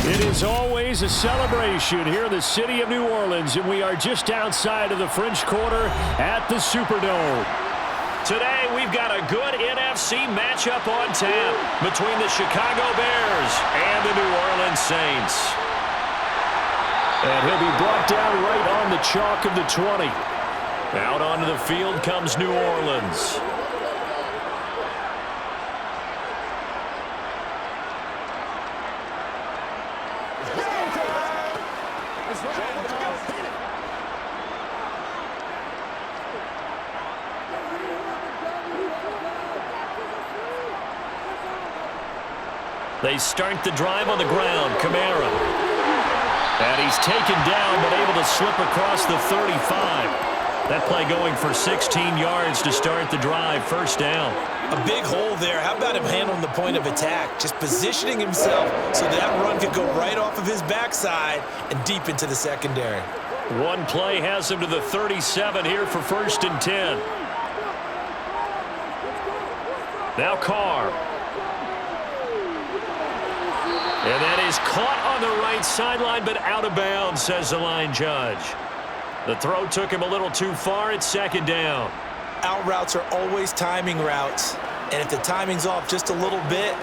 It is always a celebration here in the city of New Orleans, and we are just outside of the French Quarter at the Superdome. Today, we've got a good NFC matchup on tap between the Chicago Bears and the New Orleans Saints. And he'll be brought down right on the chalk of the 20. Out onto the field comes New Orleans. They start the drive on the ground. Kamara. And he's taken down, but able to slip across the 35. That play going for 16 yards to start the drive. First down. A big hole there. How about him handling the point of attack? Just positioning himself so that run could go right off of his backside and deep into the secondary. One play has him to the 37 here for 1st and 10. Now Carr. And that is caught on the right sideline, but out of bounds, says the line judge. The throw took him a little too far. It's 2nd down. Out routes are always timing routes. And if the timing's off just a little bit,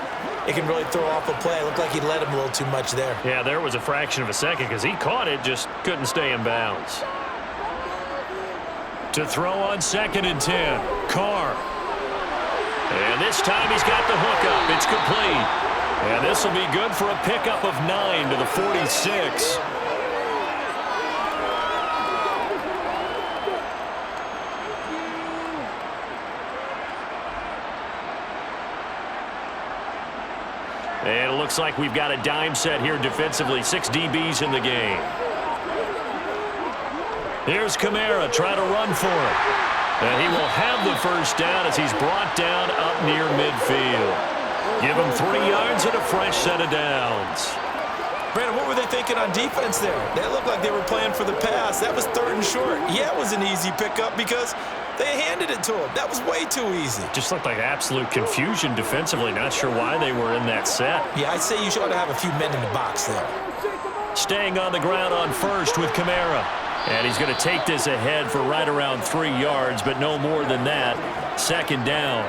it can really throw off a play. It looked like he led him a little too much there. Yeah, there was a fraction of a second because he caught it, just couldn't stay in bounds. To throw on 2nd and 10. Carr. And this time he's got the hook up. It's complete. And this will be good for a pickup of 9 to the 46. And it looks like we've got a dime set here defensively. 6 DBs in the game. Here's Kamara trying to run for it. And he will have the first down as he's brought down up near midfield. Give him 3 yards and a fresh set of downs. Brandon, what were they thinking on defense there? They looked like they were playing for the pass. That was 3rd and short. Yeah, it was an easy pickup because they handed it to him. That was way too easy. Just looked like absolute confusion defensively. Not sure why they were in that set. Yeah, I'd say you should have a few men in the box there. Staying on the ground on 1st with Kamara. And he's going to take this ahead for right around 3 yards, but no more than that. 2nd down.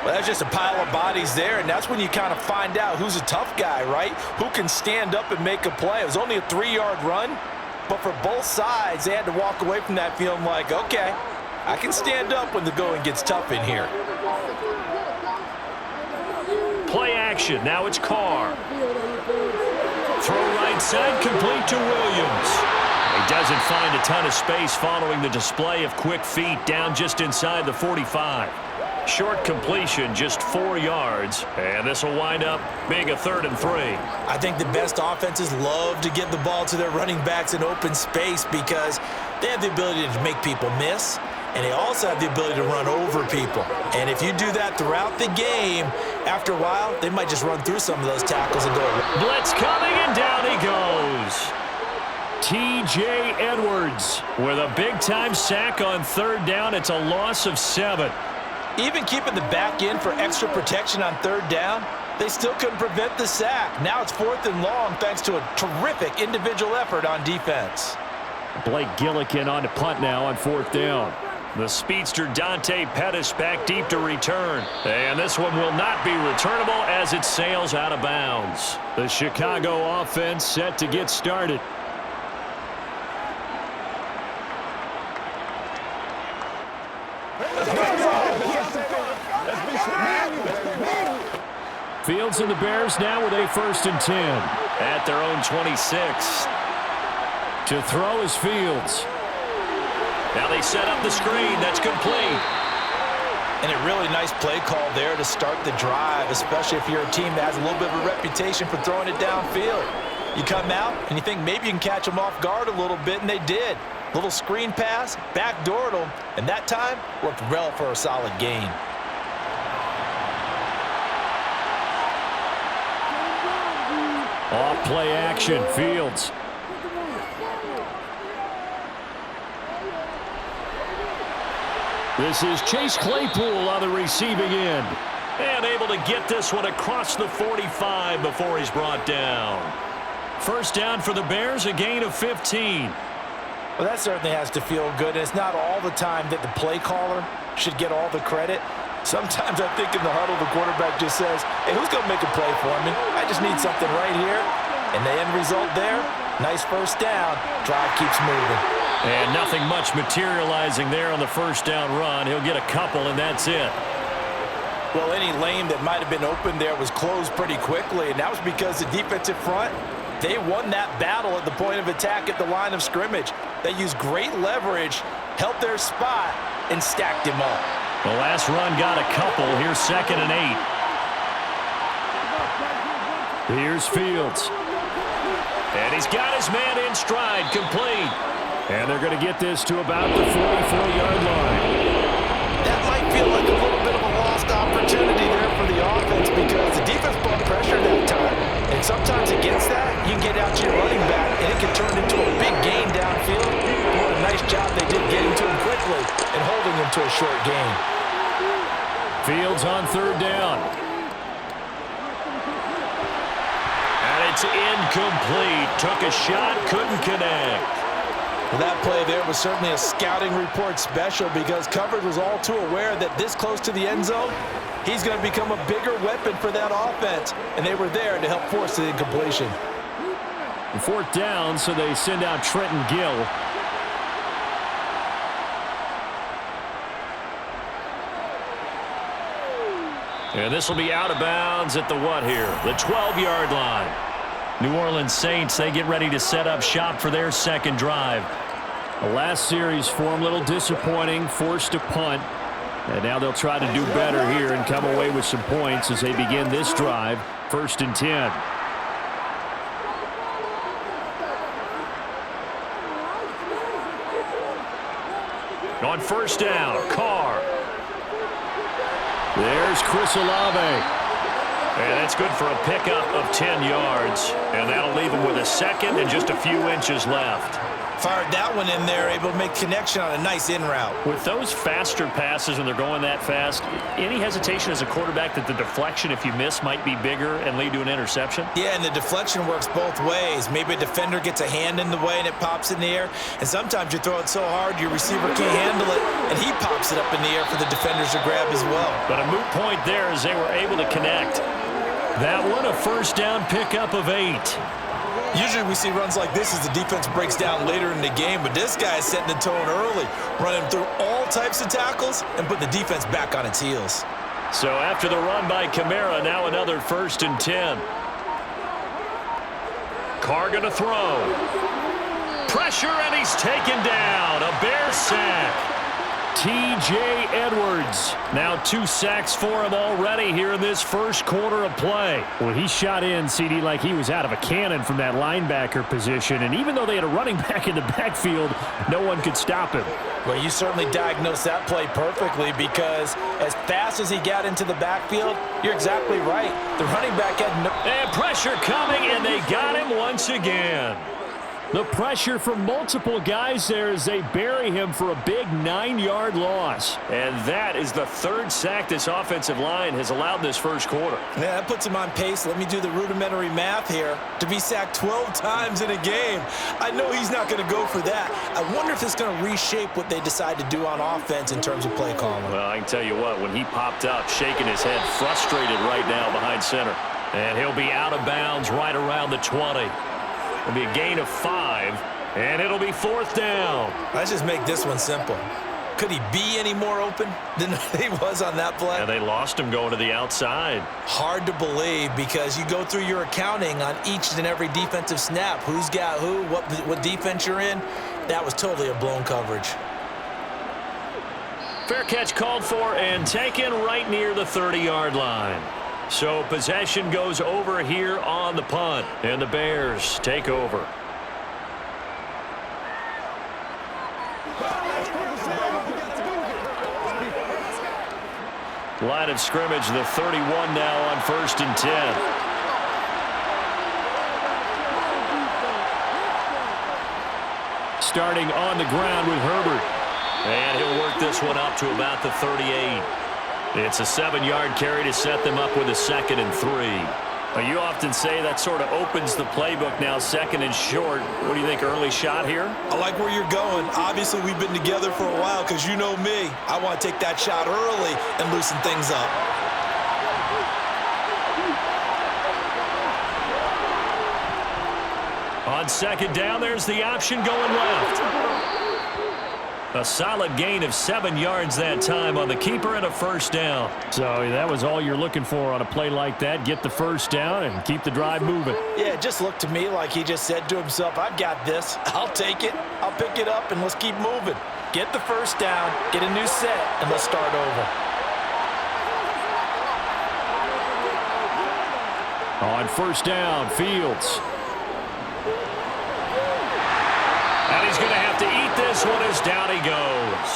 Well, that's just a pile of bodies there, and that's when you kind of find out who's a tough guy, right? Who can stand up and make a play. It was only a 3-yard run, but for both sides, they had to walk away from that feeling like, okay, I can stand up when the going gets tough in here. Play action. Now it's Carr. Throw right side, complete to Williams. He doesn't find a ton of space following the display of quick feet down just inside the 45. Short completion, just 4 yards, and this will wind up being a 3rd and 3. I think the best offenses love to get the ball to their running backs in open space because they have the ability to make people miss, and they also have the ability to run over people. And if you do that throughout the game, after a while, they might just run through some of those tackles and go. Blitz coming, and down he goes. T.J. Edwards with a big-time sack on 3rd down. It's a loss of 7. Even keeping the back end for extra protection on 3rd down, they still couldn't prevent the sack. Now it's 4th and long thanks to a terrific individual effort on defense. Blake Gillikin on to punt now on 4th down. The speedster Dante Pettis back deep to return. And this one will not be returnable as it sails out of bounds. The Chicago offense set to get started. Fields and the Bears now with a 1st and 10 at their own 26. To throw is Fields. Now they set up the screen. That's complete. And a really nice play call there to start the drive, especially if you're a team that has a little bit of a reputation for throwing it downfield. You come out and you think maybe you can catch them off guard a little bit, and they did. Little screen pass, backdoored them, and that time worked well for a solid gain. Off play action, Fields. This is Chase Claypool on the receiving end. And able to get this one across the 45 before he's brought down. First down for the Bears, a gain of 15. Well, that certainly has to feel good. And it's not all the time that the play caller should get all the credit. Sometimes I think in the huddle, the quarterback just says, hey, who's going to make a play for me? I just need something right here. And the end result there, nice first down. Drive keeps moving. And nothing much materializing there on the first down run. He'll get a couple, and that's it. Well, any lane that might have been open there was closed pretty quickly, and that was because the defensive front, they won that battle at the point of attack at the line of scrimmage. They used great leverage, held their spot, and stacked him up. The last run got a couple. Here's 2nd and 8. Here's Fields. And he's got his man in stride, complete. And they're going to get this to about the 44-yard line. That might feel like a little bit of a lost opportunity there for the offense because the defense brought pressure that time. And sometimes against that, you can get out to your running back, and it can turn into a big gain downfield. What a nice job they did getting to him quickly and holding him to a short gain. Fields on 3rd down. And it's incomplete. Took a shot, couldn't connect. Well, that play there was certainly a scouting report special because coverage was all too aware that this close to the end zone, he's going to become a bigger weapon for that offense, and they were there to help force the incompletion. 4th down, so they send out Trenton Gill. And this will be out of bounds at the what here? The 12-yard line. New Orleans Saints, they get ready to set up shop for their second drive. The last series for them, a little disappointing, forced to punt. And now they'll try to do better here and come away with some points as they begin this drive. 1st and 10. On 1st down, Carr. There's Chris Olave. And that's good for a pickup of 10 yards. And that'll leave him with a second and just a few inches left. Fired that one in there, able to make connection on a nice in route. With those faster passes when they're going that fast, any hesitation as a quarterback that the deflection, if you miss, might be bigger and lead to an interception? Yeah, and the deflection works both ways. Maybe a defender gets a hand in the way and it pops in the air. And sometimes you throw it so hard your receiver can't handle it, and he pops it up in the air for the defenders to grab as well. But a moot point there as they were able to connect. That one, a 1st down pickup of 8. Usually we see runs like this as the defense breaks down later in the game, but this guy is setting the tone early, running through all types of tackles and putting the defense back on its heels. So after the run by Kamara, now another 1st and 10. Carr going to throw. Pressure, and he's taken down. A Bear sack. T.J. Edwards. Now 2 sacks for him already here in this first quarter of play. Well, he shot in, CD, like he was out of a cannon from that linebacker position. And even though they had a running back in the backfield, no one could stop him. Well, you certainly diagnosed that play perfectly because as fast as he got into the backfield, you're exactly right. The running back had no... And pressure coming, and they got him once again. The pressure from multiple guys there as they bury him for a big 9-yard loss. And that is the 3rd sack this offensive line has allowed this first quarter. Yeah, that puts him on pace. Let me do the rudimentary math here. To be sacked 12 times in a game, I know he's not going to go for that. I wonder if it's going to reshape what they decide to do on offense in terms of play calling. Well, I can tell you what, when he popped up, shaking his head, frustrated right now behind center. And he'll be out of bounds right around the 20. It'll be a gain of 5, and it'll be 4th down. Let's just make this one simple. Could he be any more open than he was on that play? Yeah, they lost him going to the outside. Hard to believe because you go through your accounting on each and every defensive snap. Who's got who, what defense you're in. That was totally a blown coverage. Fair catch called for and taken right near the 30-yard line. So possession goes over here on the punt, and the Bears take over. Line of scrimmage, the 31 now on 1st and 10. Starting on the ground with Herbert. And he'll work this one up to about the 38. It's a 7-yard carry to set them up with a 2nd and 3. Well, you often say that sort of opens the playbook now, 2nd and short. What do you think, early shot here? I like where you're going. Obviously, we've been together for a while because you know me. I want to take that shot early and loosen things up. On 2nd down, there's the option going left. A solid gain of 7 yards that time on the keeper and a 1st down. So that was all you're looking for on a play like that. Get the 1st down and keep the drive moving. Yeah, it just looked to me like he just said to himself, I've got this. I'll take it. I'll pick it up, and let's keep moving. Get the 1st down, get a new set, and let's start over. On 1st down, Fields. And he's going to have to eat this one as down he goes.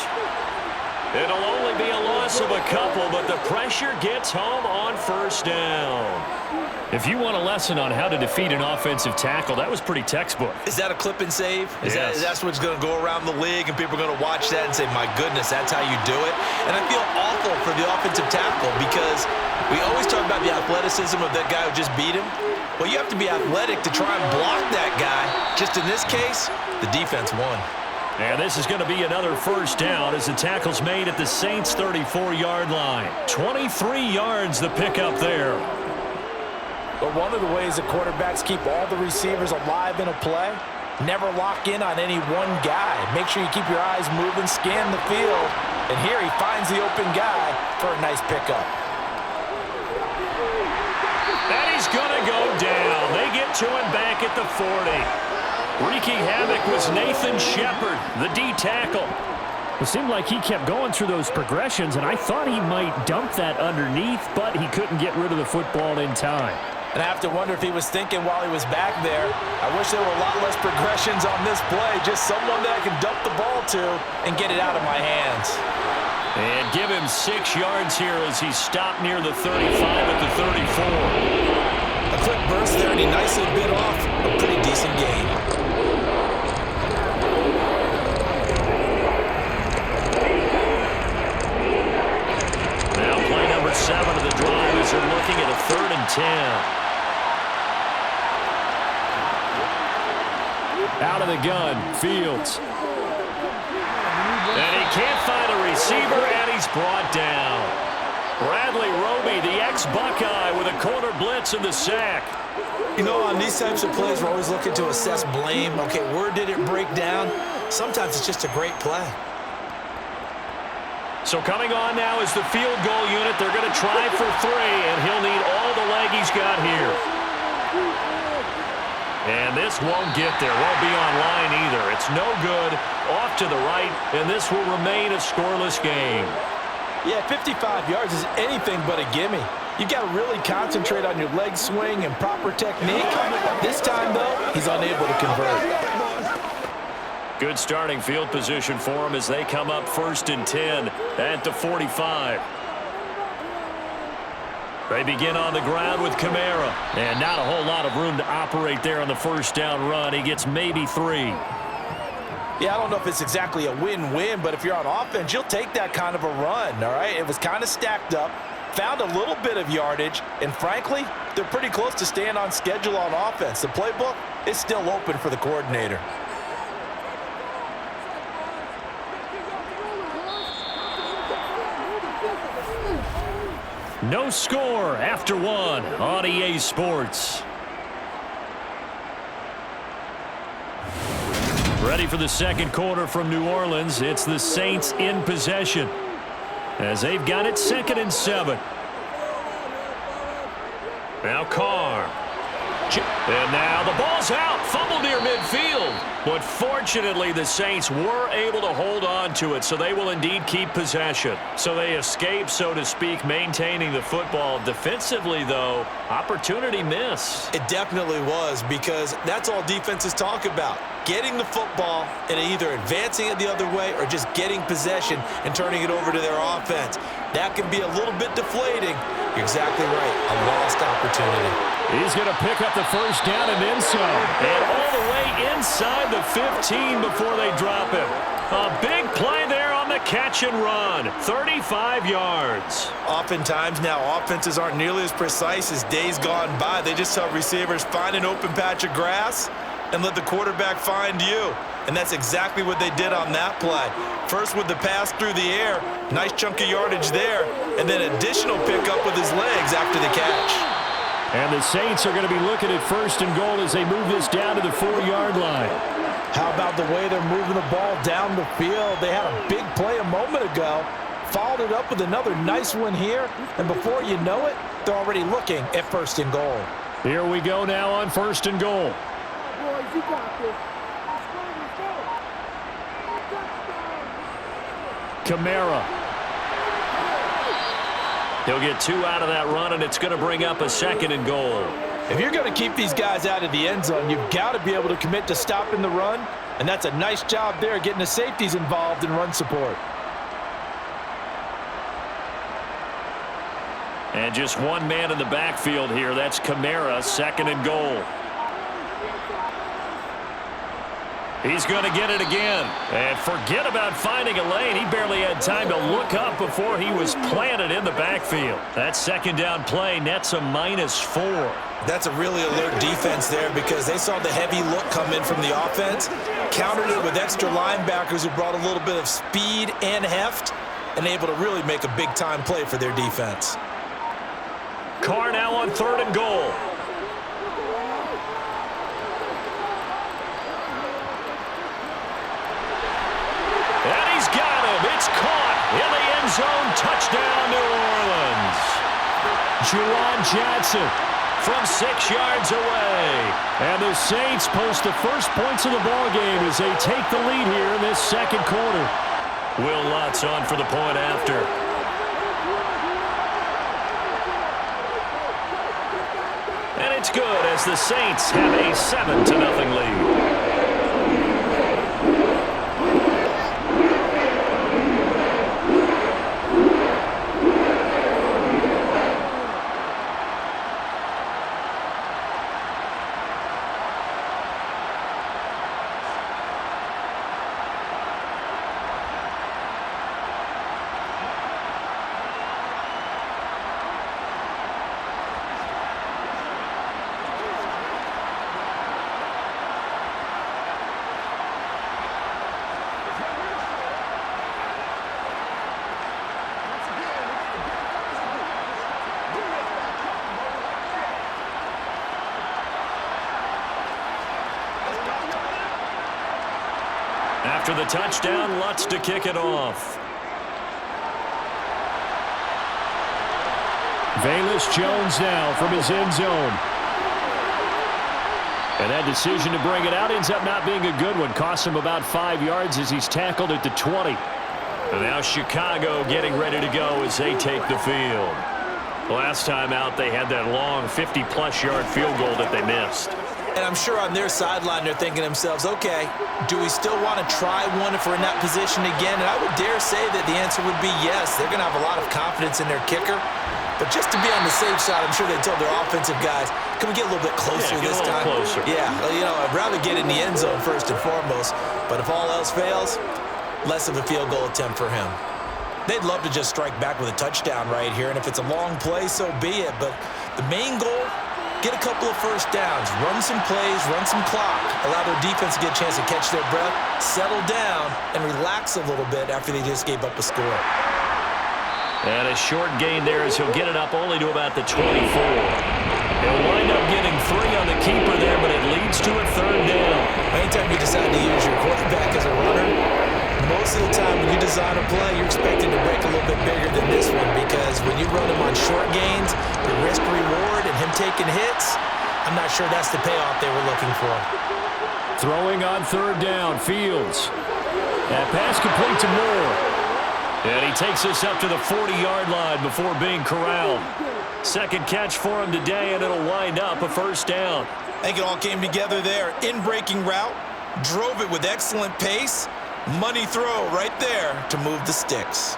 It'll only be a loss of a couple, but the pressure gets home on 1st down. If you want a lesson on how to defeat an offensive tackle, that was pretty textbook. Is that a clip and save? Yes. That's what's going to go around the league, and people are going to watch that and say, my goodness, that's how you do it? And I feel awful for the offensive tackle because we always talk about the athleticism of that guy who just beat him. Well, you have to be athletic to try and block that guy. Just in this case, the defense won. And this is going to be another 1st down as the tackle's made at the Saints' 34-yard line. 23 yards the pickup there. But one of the ways that quarterbacks keep all the receivers alive in a play, never lock in on any one guy. Make sure you keep your eyes moving, scan the field. And here he finds the open guy for a nice pickup. And he's going to go down. They get to him back at the 40. Wreaking havoc was Nathan Shepard, the D tackle. It seemed like he kept going through those progressions, and I thought he might dump that underneath, but he couldn't get rid of the football in time. And I have to wonder if he was thinking while he was back there, I wish there were a lot less progressions on this play, just someone that I can dump the ball to and get it out of my hands. And give him 6 yards here as he stopped near the 35 at the 34. A quick burst there, and he nicely bit off a pretty decent gain. Now play number 7 of the drive as they're looking at a 3rd and 10. Out of the gun, Fields. And he can't find a receiver, and he's brought down. Bradley Roby, the ex-Buckeye, with a corner blitz and the sack. You know, on these types of plays, we're always looking to assess blame. Okay, where did it break down? Sometimes it's just a great play. So coming on now is the field goal unit. They're going to try for 3, and he'll need all the leg he's got here. And this won't get there. Won't be on line either. It's no good. Off to the right, and this will remain a scoreless game. Yeah, 55 yards is anything but a gimme. You've got to really concentrate on your leg swing and proper technique. This time, though, he's unable to convert. Good starting field position for them as they come up 1st and 10 at the 45. They begin on the ground with Kamara. And not a whole lot of room to operate there on the 1st down run. He gets maybe 3. Yeah, I don't know if it's exactly a win-win, but if you're on offense, you'll take that kind of a run, all right? It was kind of stacked up, found a little bit of yardage, and frankly, they're pretty close to staying on schedule on offense. The playbook is still open for the coordinator. No score after 1 on EA Sports. Ready for the 2nd quarter from New Orleans. It's the Saints in possession as they've got it 2nd and 7. Now Carr. And now the ball's out. Fumble near midfield. But fortunately, the Saints were able to hold on to it, so they will indeed keep possession. So they escape, so to speak, maintaining the football. Defensively, though, opportunity miss. It definitely was, because that's all defenses talk about. Getting the football and either advancing it the other way or just getting possession and turning it over to their offense. That can be a little bit deflating. You're exactly right. A lost opportunity. He's going to pick up the 1st down and then some. And all the way inside the 15 before they drop him. A big play there on the catch and run, 35 yards. Oftentimes now, offenses aren't nearly as precise as days gone by. They just tell receivers, find an open patch of grass and let the quarterback find you. And that's exactly what they did on that play. First with the pass through the air, nice chunk of yardage there, and then additional pickup with his legs after the catch. And the Saints are going to be looking at 1st and goal as they move this down to the 4-yard line. How about the way they're moving the ball down the field? They had a big play a moment ago, followed it up with another nice one here, and before you know it, they're already looking at 1st and goal. Here we go now on 1st and goal. Boys, you got this. Kamara. He'll get 2 out of that run, and it's going to bring up a 2nd and goal. If you're going to keep these guys out of the end zone, you've got to be able to commit to stopping the run, and that's a nice job there getting the safeties involved in run support. And just one man in the backfield here. That's Kamara, 2nd and goal. He's going to get it again. And forget about finding a lane. He barely had time to look up before he was planted in the backfield. That 2nd down play nets a -4. That's a really alert defense there because they saw the heavy look come in from the offense, countered it with extra linebackers who brought a little bit of speed and heft, and able to really make a big-time play for their defense. Carr now on 3rd and goal. And he's got him. It's caught in the end zone. Touchdown, New Orleans. Juwan Johnson from 6 yards away. And the Saints post the first points of the ball game as they take the lead here in this 2nd quarter. Will Lutz on for the point after. And it's good as the Saints have a 7-0 lead. After the touchdown, Lutz to kick it off. Velus Jones now from his end zone. And that decision to bring it out ends up not being a good one. Costs him about 5 yards as he's tackled at the 20. And now Chicago getting ready to go as they take the field. Last time out, they had that long 50-plus yard field goal that they missed. And I'm sure on their sideline they're thinking to themselves, okay, do we still want to try one if we're in that position again? And I would dare say that the answer would be yes. They're going to have a lot of confidence in their kicker. But just to be on the safe side, I'm sure they told their offensive guys, can we get a little bit closer this time? Closer. Yeah, you know, I'd rather get in the end zone first and foremost. But if all else fails, less of a field goal attempt for him. They'd love to just strike back with a touchdown right here. And if it's a long play, so be it. But the main goal, get a couple of first downs, run some plays, run some clock, allow their defense to get a chance to catch their breath, settle down, and relax a little bit after they just gave up a score. And a short gain there as he'll get it up only to about the 24. He'll wind up getting 3 on the keeper there, but it leads to a 3rd down. Anytime you decide to use your quarterback as a runner, most of the time when you design a play, you're expecting to break a little bit bigger than this one because when you run him on short gains, the risk-reward and him taking hits, I'm not sure that's the payoff they were looking for. Throwing on 3rd down, Fields. That pass complete to Moore. And he takes us up to the 40-yard line before being corralled. 2nd catch for him today, and it'll wind up a 1st down. I think it all came together there. In-breaking route, drove it with excellent pace. Money throw right there to move the sticks.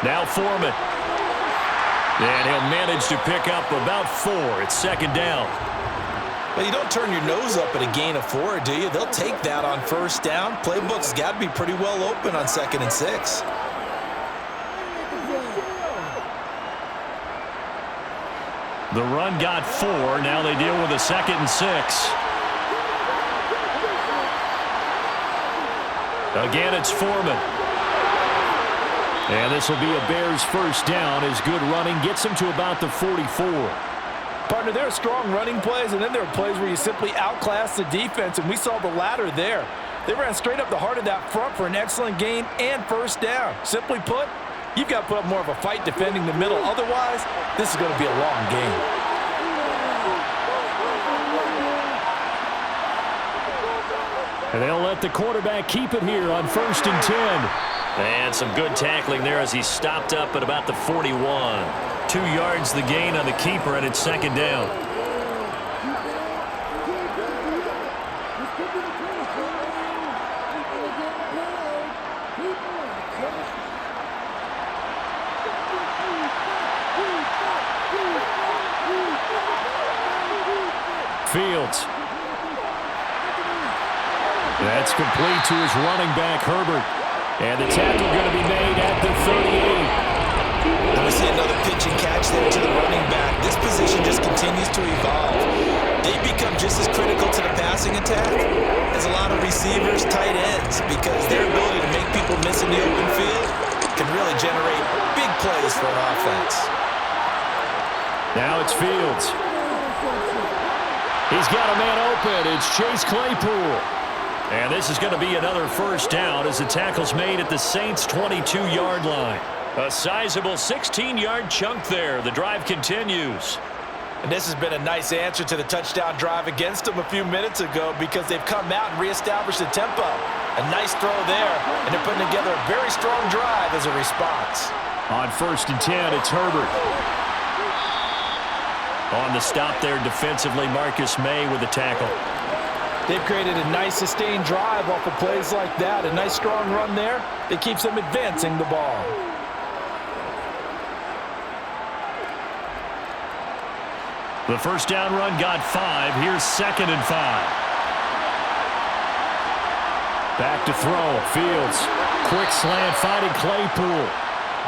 Now Foreman. And he'll manage to pick up about 4. It's 2nd down. Well, you don't turn your nose up at a gain of 4, do you? They'll take that on first down. Playbook's got to be pretty well open on 2nd and 6. The run got 4. Now they deal with a 2nd and 6. Again, it's Foreman. And this will be a Bears first down as good running gets them to about the 44. Partner, there are strong running plays, and then there are plays where you simply outclass the defense, and we saw the latter there. They ran straight up the heart of that front for an excellent gain and first down. Simply put, you've got to put up more of a fight defending the middle. Otherwise, this is going to be a long game. And they'll let the quarterback keep it here on 1st and 10. And some good tackling there as he stopped up at about the 41. 2 yards the gain on the keeper, and it's 2nd down. Fields. That's complete to his running back, Herbert. And the tackle going to be made at the 38. And we see another pitch and catch there to the running back. This position just continues to evolve. They become just as critical to the passing attack as a lot of receivers, tight ends, because their ability to make people miss in the open field can really generate big plays for an offense. Now it's Fields. He's got a man open. It's Chase Claypool. And this is going to be another first down as the tackle's made at the Saints' 22-yard line. A sizable 16-yard chunk there. The drive continues. And this has been a nice answer to the touchdown drive against them a few minutes ago because they've come out and reestablished the tempo. A nice throw there, and they're putting together a very strong drive as a response. On 1st and 10, it's Herbert. On the stop there defensively, Marcus May with the tackle. They've created a nice sustained drive off of plays like that. A nice strong run there that keeps them advancing the ball. The first down run got 5. Here's 2nd and 5. Back to throw. Fields. Quick slant finding Claypool.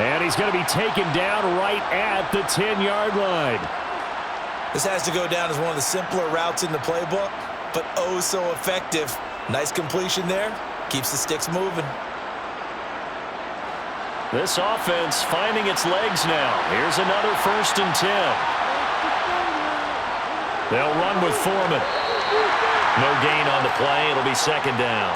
And he's going to be taken down right at the 10-yard line. This has to go down as one of the simpler routes in the playbook, but oh so effective. Nice completion there. Keeps the sticks moving. This offense finding its legs now. Here's another 1st and 10. They'll run with Foreman. No gain on the play. It'll be 2nd down.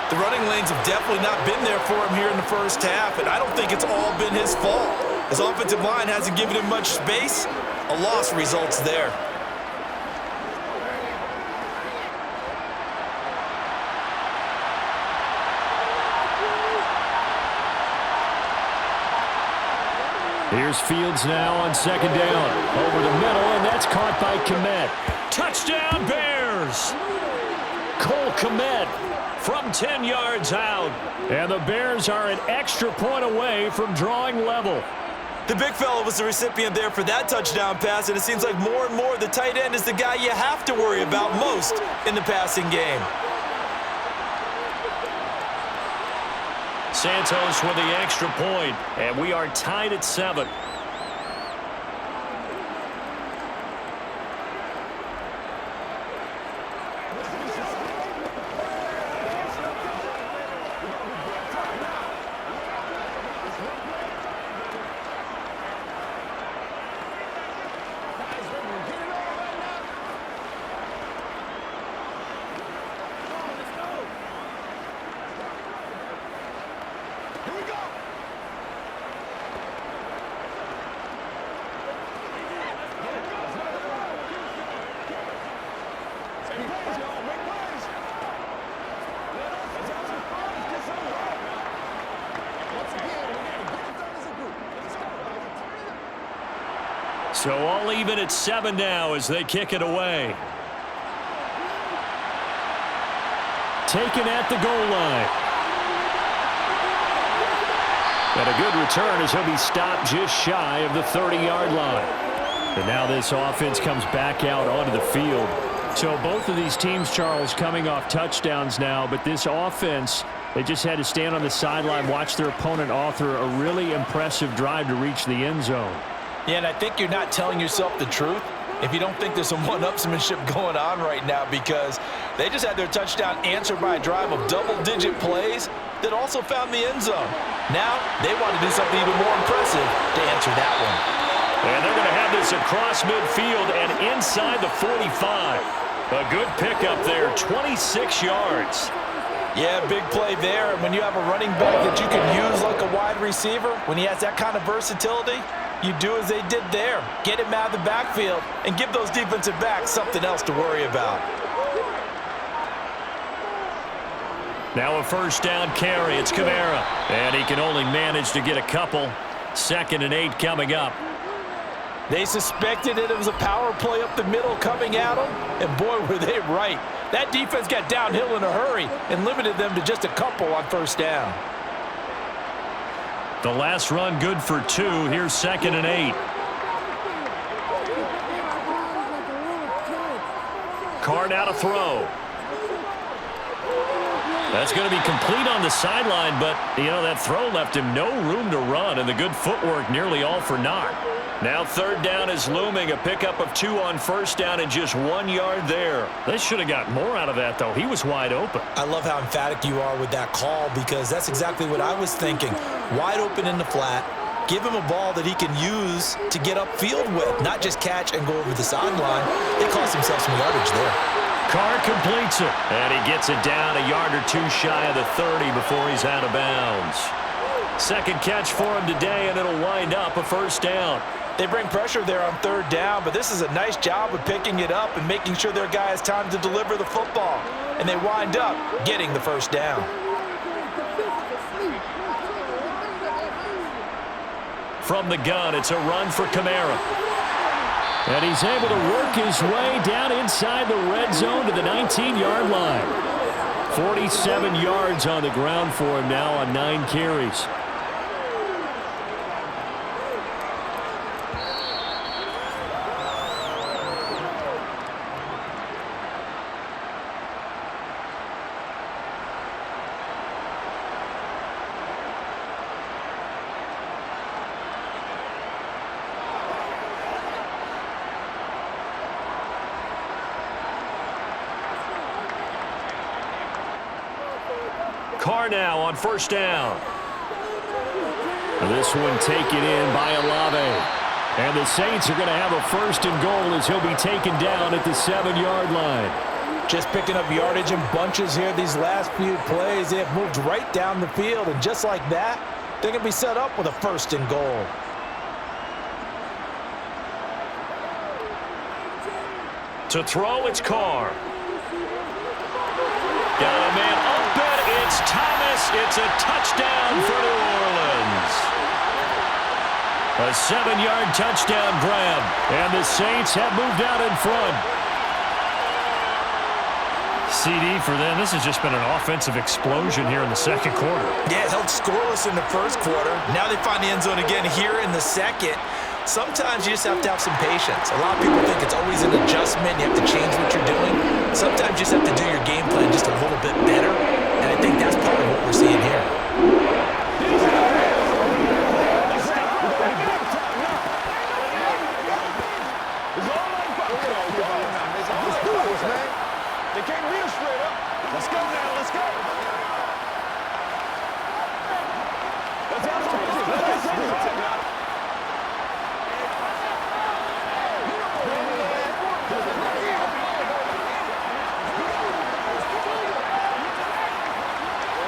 The running lanes have definitely not been there for him here in the first half, and I don't think it's all been his fault. His offensive line hasn't given him much space. A loss results there. Here's Fields now on 2nd down. Over the middle, and that's caught by Kmet. Touchdown, Bears! Cole Kmet from 10 yards out. And the Bears are an extra point away from drawing level. The big fella was the recipient there for that touchdown pass, and it seems like more and more the tight end is the guy you have to worry about most in the passing game. Santos with the extra point, and we are tied at 7. So all even at 7 now as they kick it away. Taken at the goal line. And a good return as he'll be stopped just shy of the 30-yard line. And now this offense comes back out onto the field. So both of these teams, Charles, coming off touchdowns now, but this offense, they just had to stand on the sideline, watch their opponent author a really impressive drive to reach the end zone. Yeah, and I think you're not telling yourself the truth if you don't think there's some one-upsmanship going on right now, because they just had their touchdown answered by a drive of double-digit plays that also found the end zone. Now they want to do something even more impressive to answer that one. And they're going to have this across midfield and inside the 45. A good pickup there, 26 yards. Yeah, big play there. And when you have a running back that you can use like a wide receiver, when he has that kind of versatility, you do as they did there. Get him out of the backfield and give those defensive backs something else to worry about. Now a first down carry. It's Kamara. And he can only manage to get a couple. 2nd and 8 coming up. They suspected it was a power play up the middle coming at them, and boy, were they right. That defense got downhill in a hurry and limited them to just a couple on first down. The last run good for 2. Here's 2nd and 8. Carr now to throw. That's going to be complete on the sideline, but, you know, that throw left him no room to run, and the good footwork nearly all for naught. Now 3rd down is looming, a pickup of 2 on first down and just 1 yard there. They should have got more out of that, though. He was wide open. I love how emphatic you are with that call, because that's exactly what I was thinking. Wide open in the flat. Give him a ball that he can use to get upfield with, not just catch and go over the sideline. They cost themselves some yardage there. Carr completes it, and he gets it down a yard or 2 shy of the 30 before he's out of bounds. 2nd catch for him today, and it'll wind up a first down. They bring pressure there on 3rd down, but this is a nice job of picking it up and making sure their guy has time to deliver the football. And they wind up getting the first down. From the gun, it's a run for Kamara. And he's able to work his way down inside the red zone to the 19-yard line. 47 yards on the ground for him now on 9 carries. Carr now on first down. This one taken in by Olave. And the Saints are going to have a 1st and goal as he'll be taken down at the 7-yard line. Just picking up yardage in bunches here these last few plays. They have moved right down the field, and just like that, they're going to be set up with a 1st and goal. To throw, it's Carr. Got a man open. It's Thomas. It's a touchdown for New Orleans. A 7-yard touchdown grab. And the Saints have moved out in front. CD for them. This has just been an offensive explosion here in the 2nd quarter. Yeah, held scoreless in the 1st quarter. Now they find the end zone again here in the 2nd. Sometimes you just have to have some patience. A lot of people think it's always an adjustment. You have to change what you're doing. Sometimes you just have to do your game plan just a little bit better. And I think that's part of what we're seeing here. They can't read straight up. Let's go now. Let's go.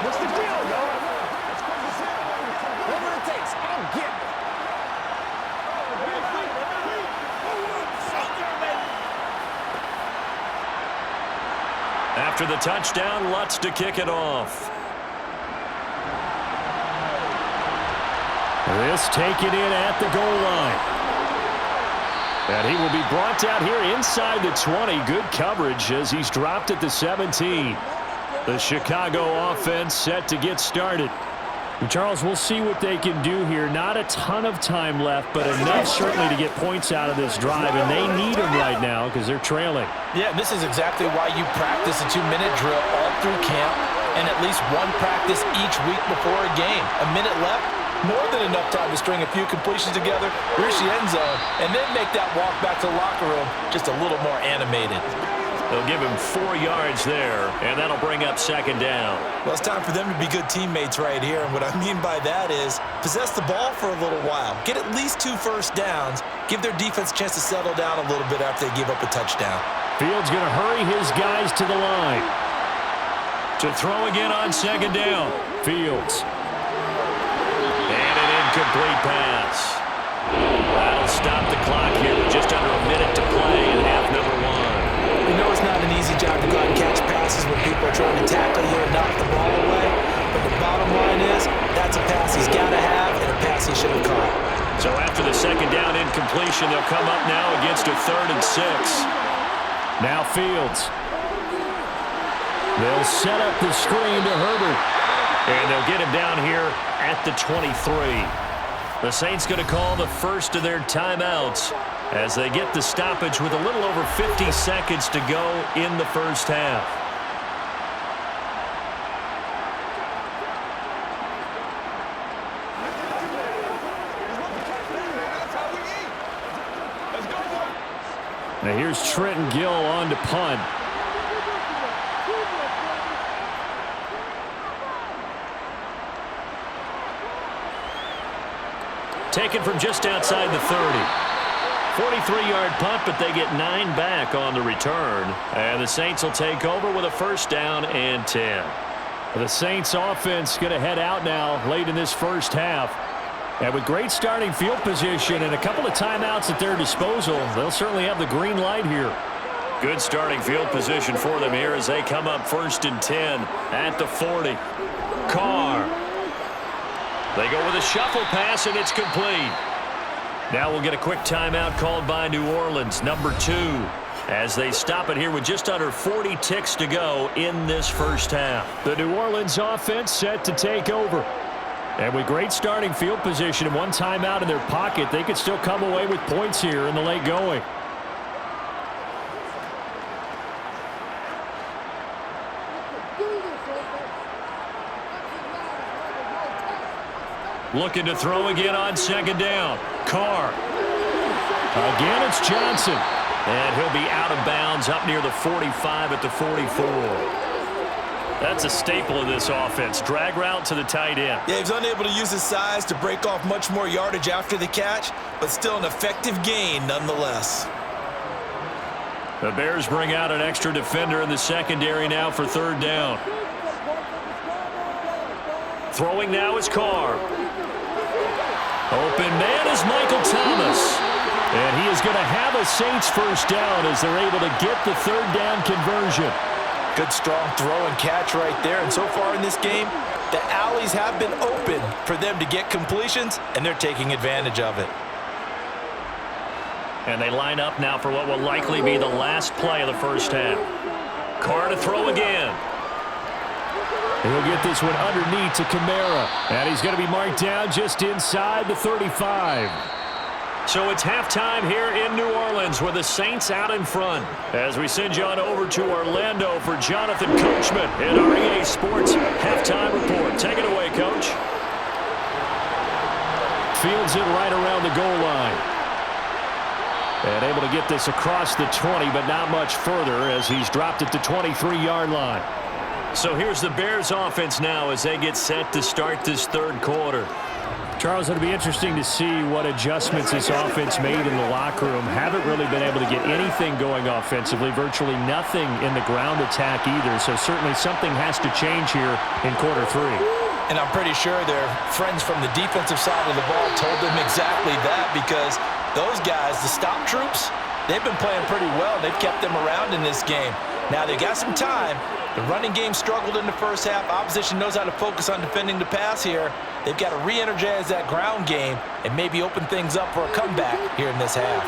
What's the deal, y'all? Whatever it takes, I'll get it. After the touchdown, Lutz to kick it off. This taken in at the goal line. And he will be brought down here inside the 20. Good coverage as he's dropped at the 17. The Chicago offense set to get started. Charles, we'll see what they can do here. Not a ton of time left, but enough certainly to get points out of this drive, and they need them right now because they're trailing. Yeah, and this is exactly why you practice a 2-minute drill all through camp and at least one practice each week before a game. A minute left, more than enough time to string a few completions together, reach the end zone, and then make that walk back to the locker room just a little more animated. They'll give him 4 yards there, and that'll bring up second down. Well, it's time for them to be good teammates right here, and what I mean by that is possess the ball for a little while, get at least 2 first downs, give their defense a chance to settle down a little bit after they give up a touchdown. Fields going to hurry his guys to the line. To throw again on second down. Fields. And an incomplete pass. That'll stop the clock here with just under a minute to play in half number 1. We know it's not an easy job to go out and catch passes when people are trying to tackle you and knock the ball away. But the bottom line is, that's a pass he's got to have and a pass he should have caught. So after the second down incompletion, they'll come up now against a 3rd and 6. Now Fields. They'll set up the screen to Herbert. And they'll get him down here at the 23. The Saints going to call the first of their timeouts as they get the stoppage with a little over 50 seconds to go in the first half. Now here's Trenton Gill on to punt. Taken from just outside the 30. 43-yard punt, but they get 9 back on the return. And the Saints will take over with a first down and 10. The Saints offense going to head out now late in this first half. And with great starting field position and a couple of timeouts at their disposal, they'll certainly have the green light here. Good starting field position for them here as they come up 1st and 10 at the 40. Carr. They go with a shuffle pass, and it's complete. Now we'll get a quick timeout called by New Orleans, number 2, as they stop it here with just under 40 ticks to go in this first half. The New Orleans offense set to take over. And with great starting field position and one timeout in their pocket, they could still come away with points here in the late going. Looking to throw again on second down. Carr. Again, it's Johnson. And he'll be out of bounds up near the 45 at the 44. That's a staple of this offense. Drag route to the tight end. Yeah, he's unable to use his size to break off much more yardage after the catch, but still an effective gain nonetheless. The Bears bring out an extra defender in the secondary now for 3rd down. Throwing now is Carr. Open man is Michael Thomas. And he is going to have a Saints first down as they're able to get the 3rd down conversion. Good strong throw and catch right there. And so far in this game, the alleys have been open for them to get completions, and they're taking advantage of it. And they line up now for what will likely be the last play of the first half. Carr to throw again. He'll get this one underneath to Kamara. And he's going to be marked down just inside the 35. So it's halftime here in New Orleans with the Saints out in front. As we send you on over to Orlando for Jonathan Coachman in our EA Sports Halftime Report. Take it away, Coach. Fields it right around the goal line. And able to get this across the 20, but not much further as he's dropped it to 23-yard line. So here's the Bears offense now as they get set to start this 3rd quarter. Charles, it'll be interesting to see what adjustments this offense made in the locker room. Haven't really been able to get anything going offensively, virtually nothing in the ground attack either. So certainly something has to change here in quarter 3. And I'm pretty sure their friends from the defensive side of the ball told them exactly that, because those guys, the stop troops, they've been playing pretty well. They've kept them around in this game. Now they got some time. The running game struggled in the first half. Opposition knows how to focus on defending the pass here. They've got to re-energize that ground game and maybe open things up for a comeback here in this half.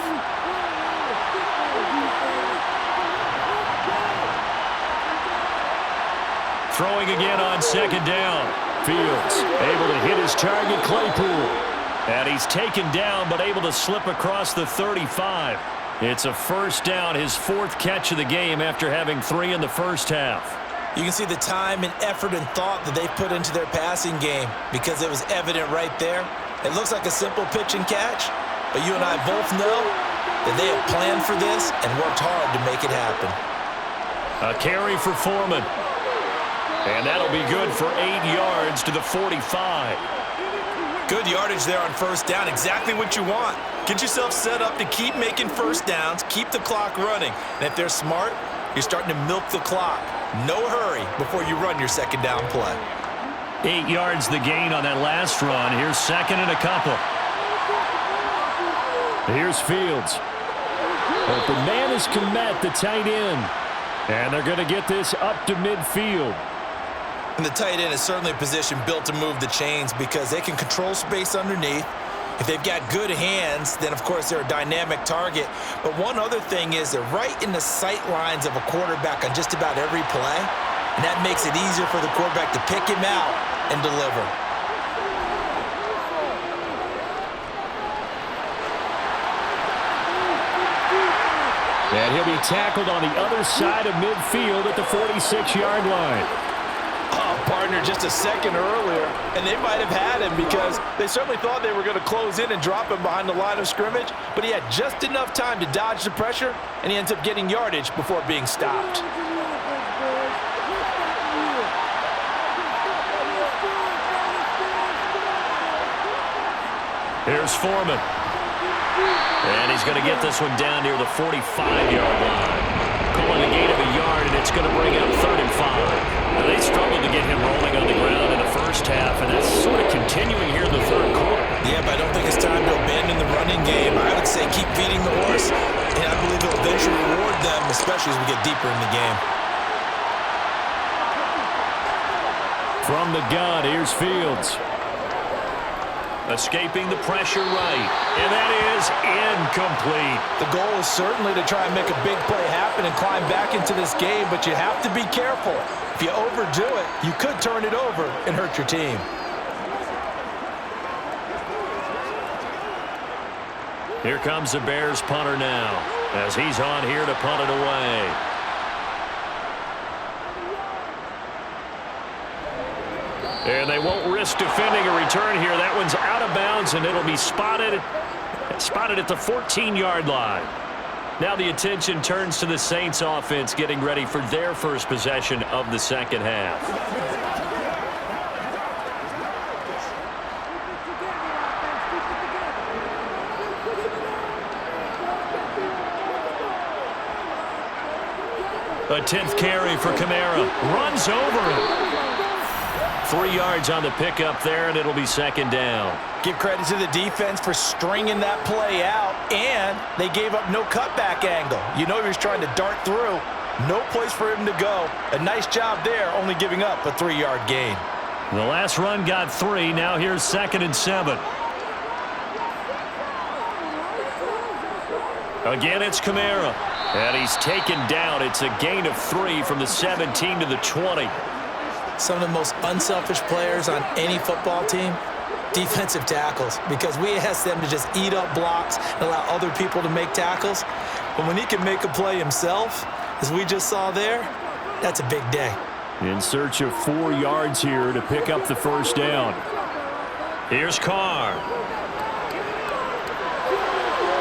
Throwing again on second down. Fields, able to hit his target, Claypool. And he's taken down, but able to slip across the 35. It's a first down, his fourth catch of the game after having 3 in the first half. You can see the time and effort and thought that they put into their passing game because it was evident right there. It looks like a simple pitch and catch, but you and I both know that they have planned for this and worked hard to make it happen. A carry for Foreman. And that'll be good for 8 yards to the 45. Good yardage there on first down. Exactly what you want. Get yourself set up to keep making first downs, keep the clock running. And if they're smart, you're starting to milk the clock. No hurry before you run your second down play. 8 yards the gain on that last run. Here's second and a couple. Here's Fields. Open man is Komet, the tight end. And they're going to get this up to midfield. And the tight end is certainly a position built to move the chains because they can control space underneath. If they've got good hands, then of course they're a dynamic target. But one other thing is they're right in the sight lines of a quarterback on just about every play. And that makes it easier for the quarterback to pick him out and deliver. And he'll be tackled on the other side of midfield at the 46-yard line. Oh, partner, just a second earlier, and they might have had him because they certainly thought they were going to close in and drop him behind the line of scrimmage, but he had just enough time to dodge the pressure, and he ends up getting yardage before being stopped. Here's Foreman. And he's going to get this one down near the 45-yard line. Calling a gain of a yard, and it's going to bring up 3rd and 5. Now, they struggled to get him rolling on the ground in the first half, and that's sort of continuing here in the third quarter. Yeah, but I don't think it's time to abandon the running game. I would say keep feeding the horse, and I believe it'll eventually reward them, especially as we get deeper in the game. From the gun, here's Fields. Escaping the pressure right, and that is incomplete. The goal is certainly to try and make a big play happen and climb back into this game, but you have to be careful. If you overdo it, you could turn it over and hurt your team. Here comes the Bears punter now, as he's on here to punt it away. And they won't risk defending a return here. That one's out of bounds, and it'll be spotted at the 14-yard line. Now the attention turns to the Saints offense getting ready for their first possession of the second half. A 10th carry for Kamara. Runs over it. 3 yards on the pickup there, and it'll be second down. Give credit to the defense for stringing that play out, and they gave up no cutback angle. You know he was trying to dart through. No place for him to go. A nice job there, only giving up a 3-yard gain. The last run got 3. Now here's 2nd and 7. Again, it's Kamara. And he's taken down. It's a gain of 3 from the 17 to the 20. Some of the most unselfish players on any football team, defensive tackles, because we ask them to just eat up blocks and allow other people to make tackles. But when he can make a play himself, as we just saw there, that's a big day. In search of 4 yards here to pick up the first down. Here's Carr.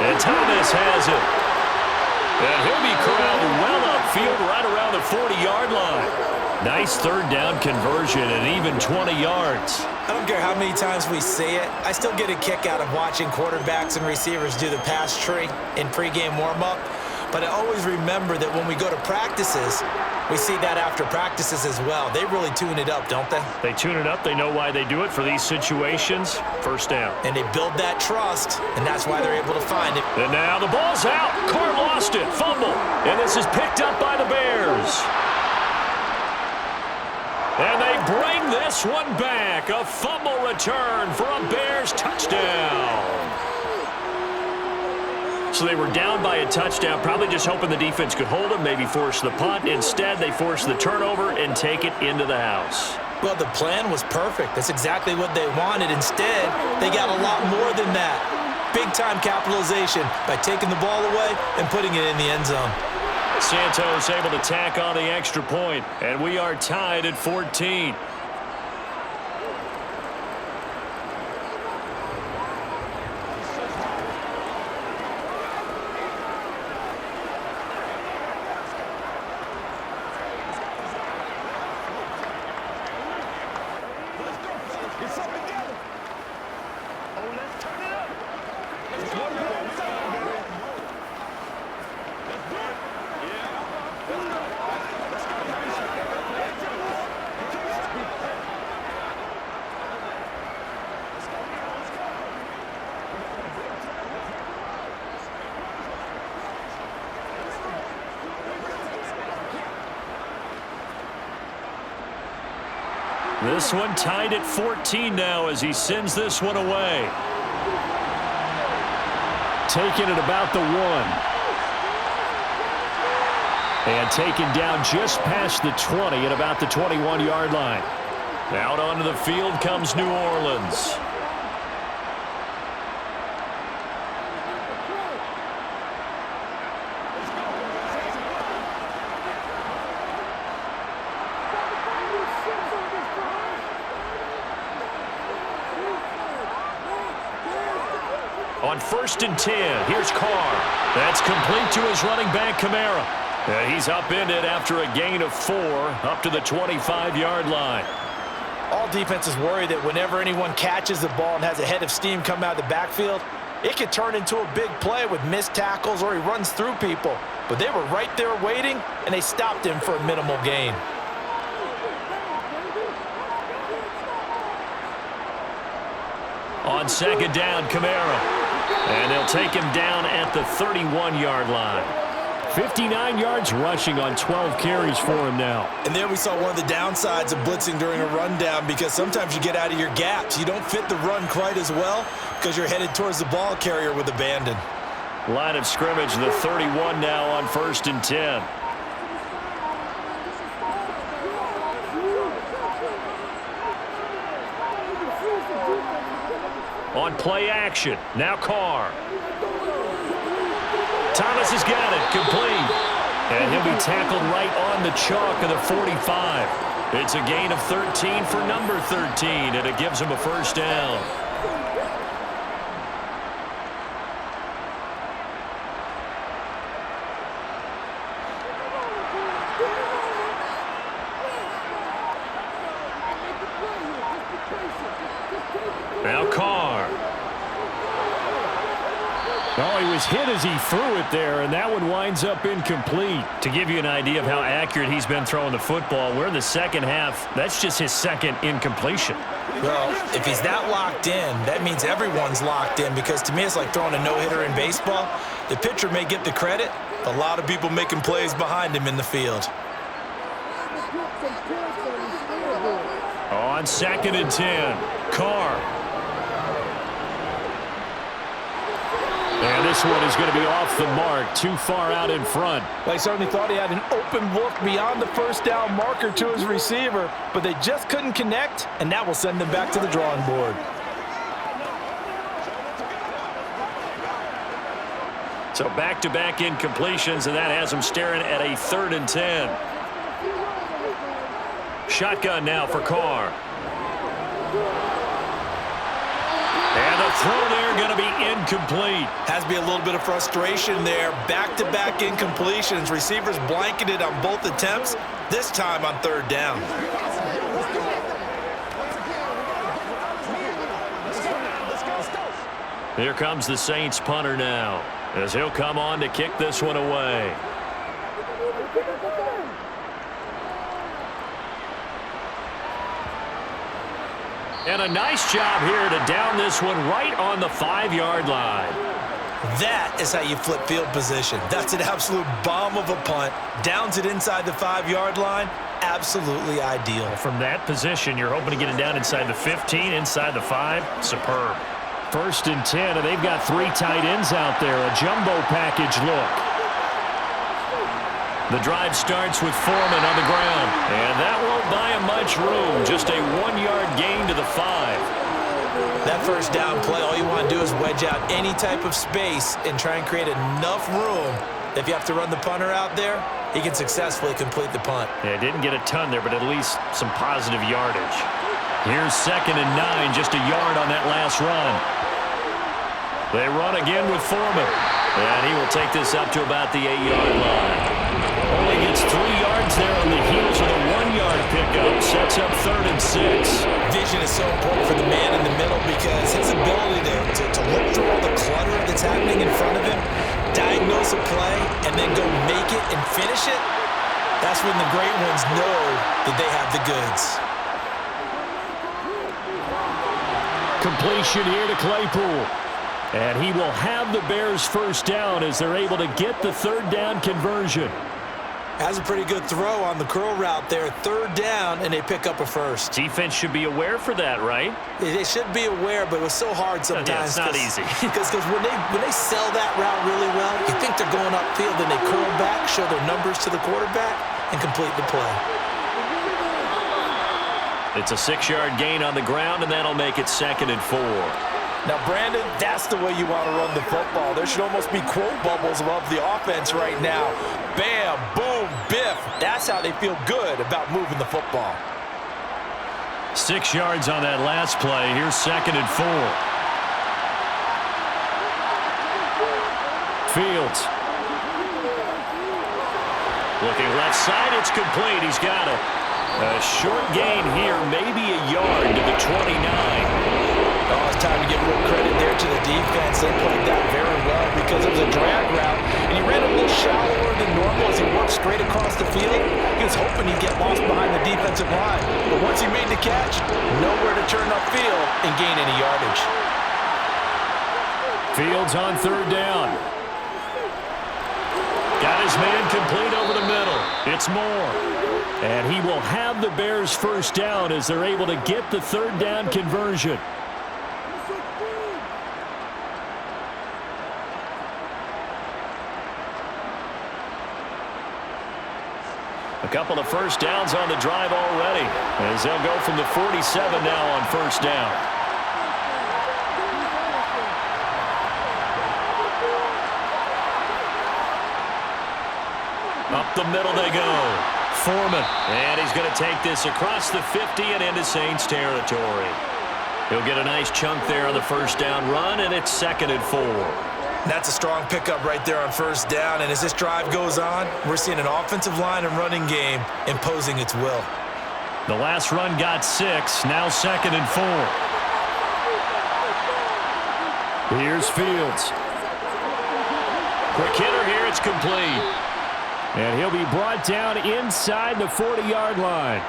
And Thomas has it. And he'll be corralled well upfield right around the 40-yard line. Nice third down conversion and even 20 yards. I don't care how many times we say it. I still get a kick out of watching quarterbacks and receivers do the pass tree in pregame warm-up. But I always remember that when we go to practices, we see that after practices as well. They really tune it up, don't they? They tune it up. They know why they do it for these situations. First down. And they build that trust, and that's why they're able to find it. And now the ball's out. Carr lost it. Fumble. And this is picked up by the Bears. And they bring this one back. A fumble return for a Bears touchdown. So they were down by a touchdown, probably just hoping the defense could hold them, maybe force the punt. Instead, they force the turnover and take it into the house. Well, the plan was perfect. That's exactly what they wanted. Instead, they got a lot more than that. Big-time capitalization by taking the ball away and putting it in the end zone. Santos able to tack on the extra point, and we are tied at 14. This one tied at 14 now as he sends this one away. Taking it about the 1. And taken down just past the 20 at about the 21-yard line. Out onto the field comes New Orleans. On 1st and 10, here's Carr. That's complete to his running back, Kamara. He's upended after a gain of 4 up to the 25-yard line. All defenses worry that whenever anyone catches the ball and has a head of steam come out of the backfield, it could turn into a big play with missed tackles or he runs through people. But they were right there waiting, and they stopped him for a minimal gain. On 2nd down, Kamara. And they'll take him down at the 31-yard line. 59 yards rushing on 12 carries for him now. And there we saw one of the downsides of blitzing during a rundown, because sometimes you get out of your gaps. You don't fit the run quite as well because you're headed towards the ball carrier with abandon. Line of scrimmage, the 31 now on 1st and 10. On play action, now Carr. Thomas has got it, complete. And he'll be tackled right on the chalk of the 45. It's a gain of 13 for number 13, and it gives him a first down. Now Carr. Oh, he was hit as he threw it there, and that one winds up incomplete. To give you an idea of how accurate he's been throwing the football, we're in the second half. That's just his second incompletion. Well, if he's that locked in, that means everyone's locked in, because to me it's like throwing a no-hitter in baseball. The pitcher may get the credit, a lot of people making plays behind him in the field. On 2nd and 10, Carr. And this one is going to be off the mark, too far out in front. They certainly thought he had an open look beyond the first down marker to his receiver, but they just couldn't connect, and that will send them back to the drawing board. So back-to-back incompletions, and that has them staring at a 3rd and 10. Shotgun now for Carr. And the throw there going to be incomplete. Has to be a little bit of frustration there. Back-to-back incompletions. Receivers blanketed on both attempts, this time on 3rd down. Here comes the Saints punter now, as he'll come on to kick this one away. And a nice job here to down this one right on the 5-yard line. That is how you flip field position. That's an absolute bomb of a punt. Downs it inside the 5-yard line. Absolutely ideal. From that position, you're hoping to get it down inside the 15, inside the 5. Superb. 1st and 10, and they've got 3 tight ends out there. A jumbo package look. The drive starts with Foreman on the ground. And that won't buy him much room. Just a 1-yard gain to the 5. That first down play, all you want to do is wedge out any type of space and try and create enough room. If you have to run the punter out there, he can successfully complete the punt. Yeah, didn't get a ton there, but at least some positive yardage. Here's 2nd and 9, just a yard on that last run. They run again with Foreman. And he will take this up to about the 8-yard line. Only gets 3 yards there on the heels of the 1-yard pickup. Sets up 3rd and 6. Vision is so important for the man in the middle because his ability to look through all the clutter that's happening in front of him, diagnose a play, and then go make it and finish it, that's when the great ones know that they have the goods. Completion here to Claypool. And he will have the Bears first down as they're able to get the 3rd down conversion. Has a pretty good throw on the curl route there. 3rd down, and they pick up a first. Defense should be aware for that, right? They should be aware, but it was so hard sometimes. Yeah, it's not easy. Because when they sell that route really well, you think they're going upfield, then they curl back, show their numbers to the quarterback, and complete the play. It's a 6-yard gain on the ground, and that'll make it 2nd and 4. Now, Brandon, that's the way you want to run the football. There should almost be quote bubbles above the offense right now. Bam, boom, biff. That's how they feel good about moving the football. 6 yards on that last play. Here's 2nd and 4. Fields. Looking left side, it's complete. He's got it. A short gain here, maybe a yard to the 29. Oh, it's time to give a little credit there to the defense. They played that very well because it was a drag route, and he ran a little shallower than normal as he worked straight across the field. He was hoping he'd get lost behind the defensive line, but once he made the catch, nowhere to turn upfield and gain any yardage. Fields on 3rd down. Got his man complete over the middle. It's Moore. And he will have the Bears first down as they're able to get the 3rd down conversion. A couple of first downs on the drive already as they'll go from the 47 now on first down. Up the middle they go. Foreman. And he's going to take this across the 50 and into Saints territory. He'll get a nice chunk there on the first down run, and it's 2nd and 4. That's a strong pickup right there on first down, and as this drive goes on, we're seeing an offensive line and running game imposing its will. The last run got 6, now 2nd and 4. Here's Fields. Quick hitter here, it's complete. And he'll be brought down inside the 40-yard line.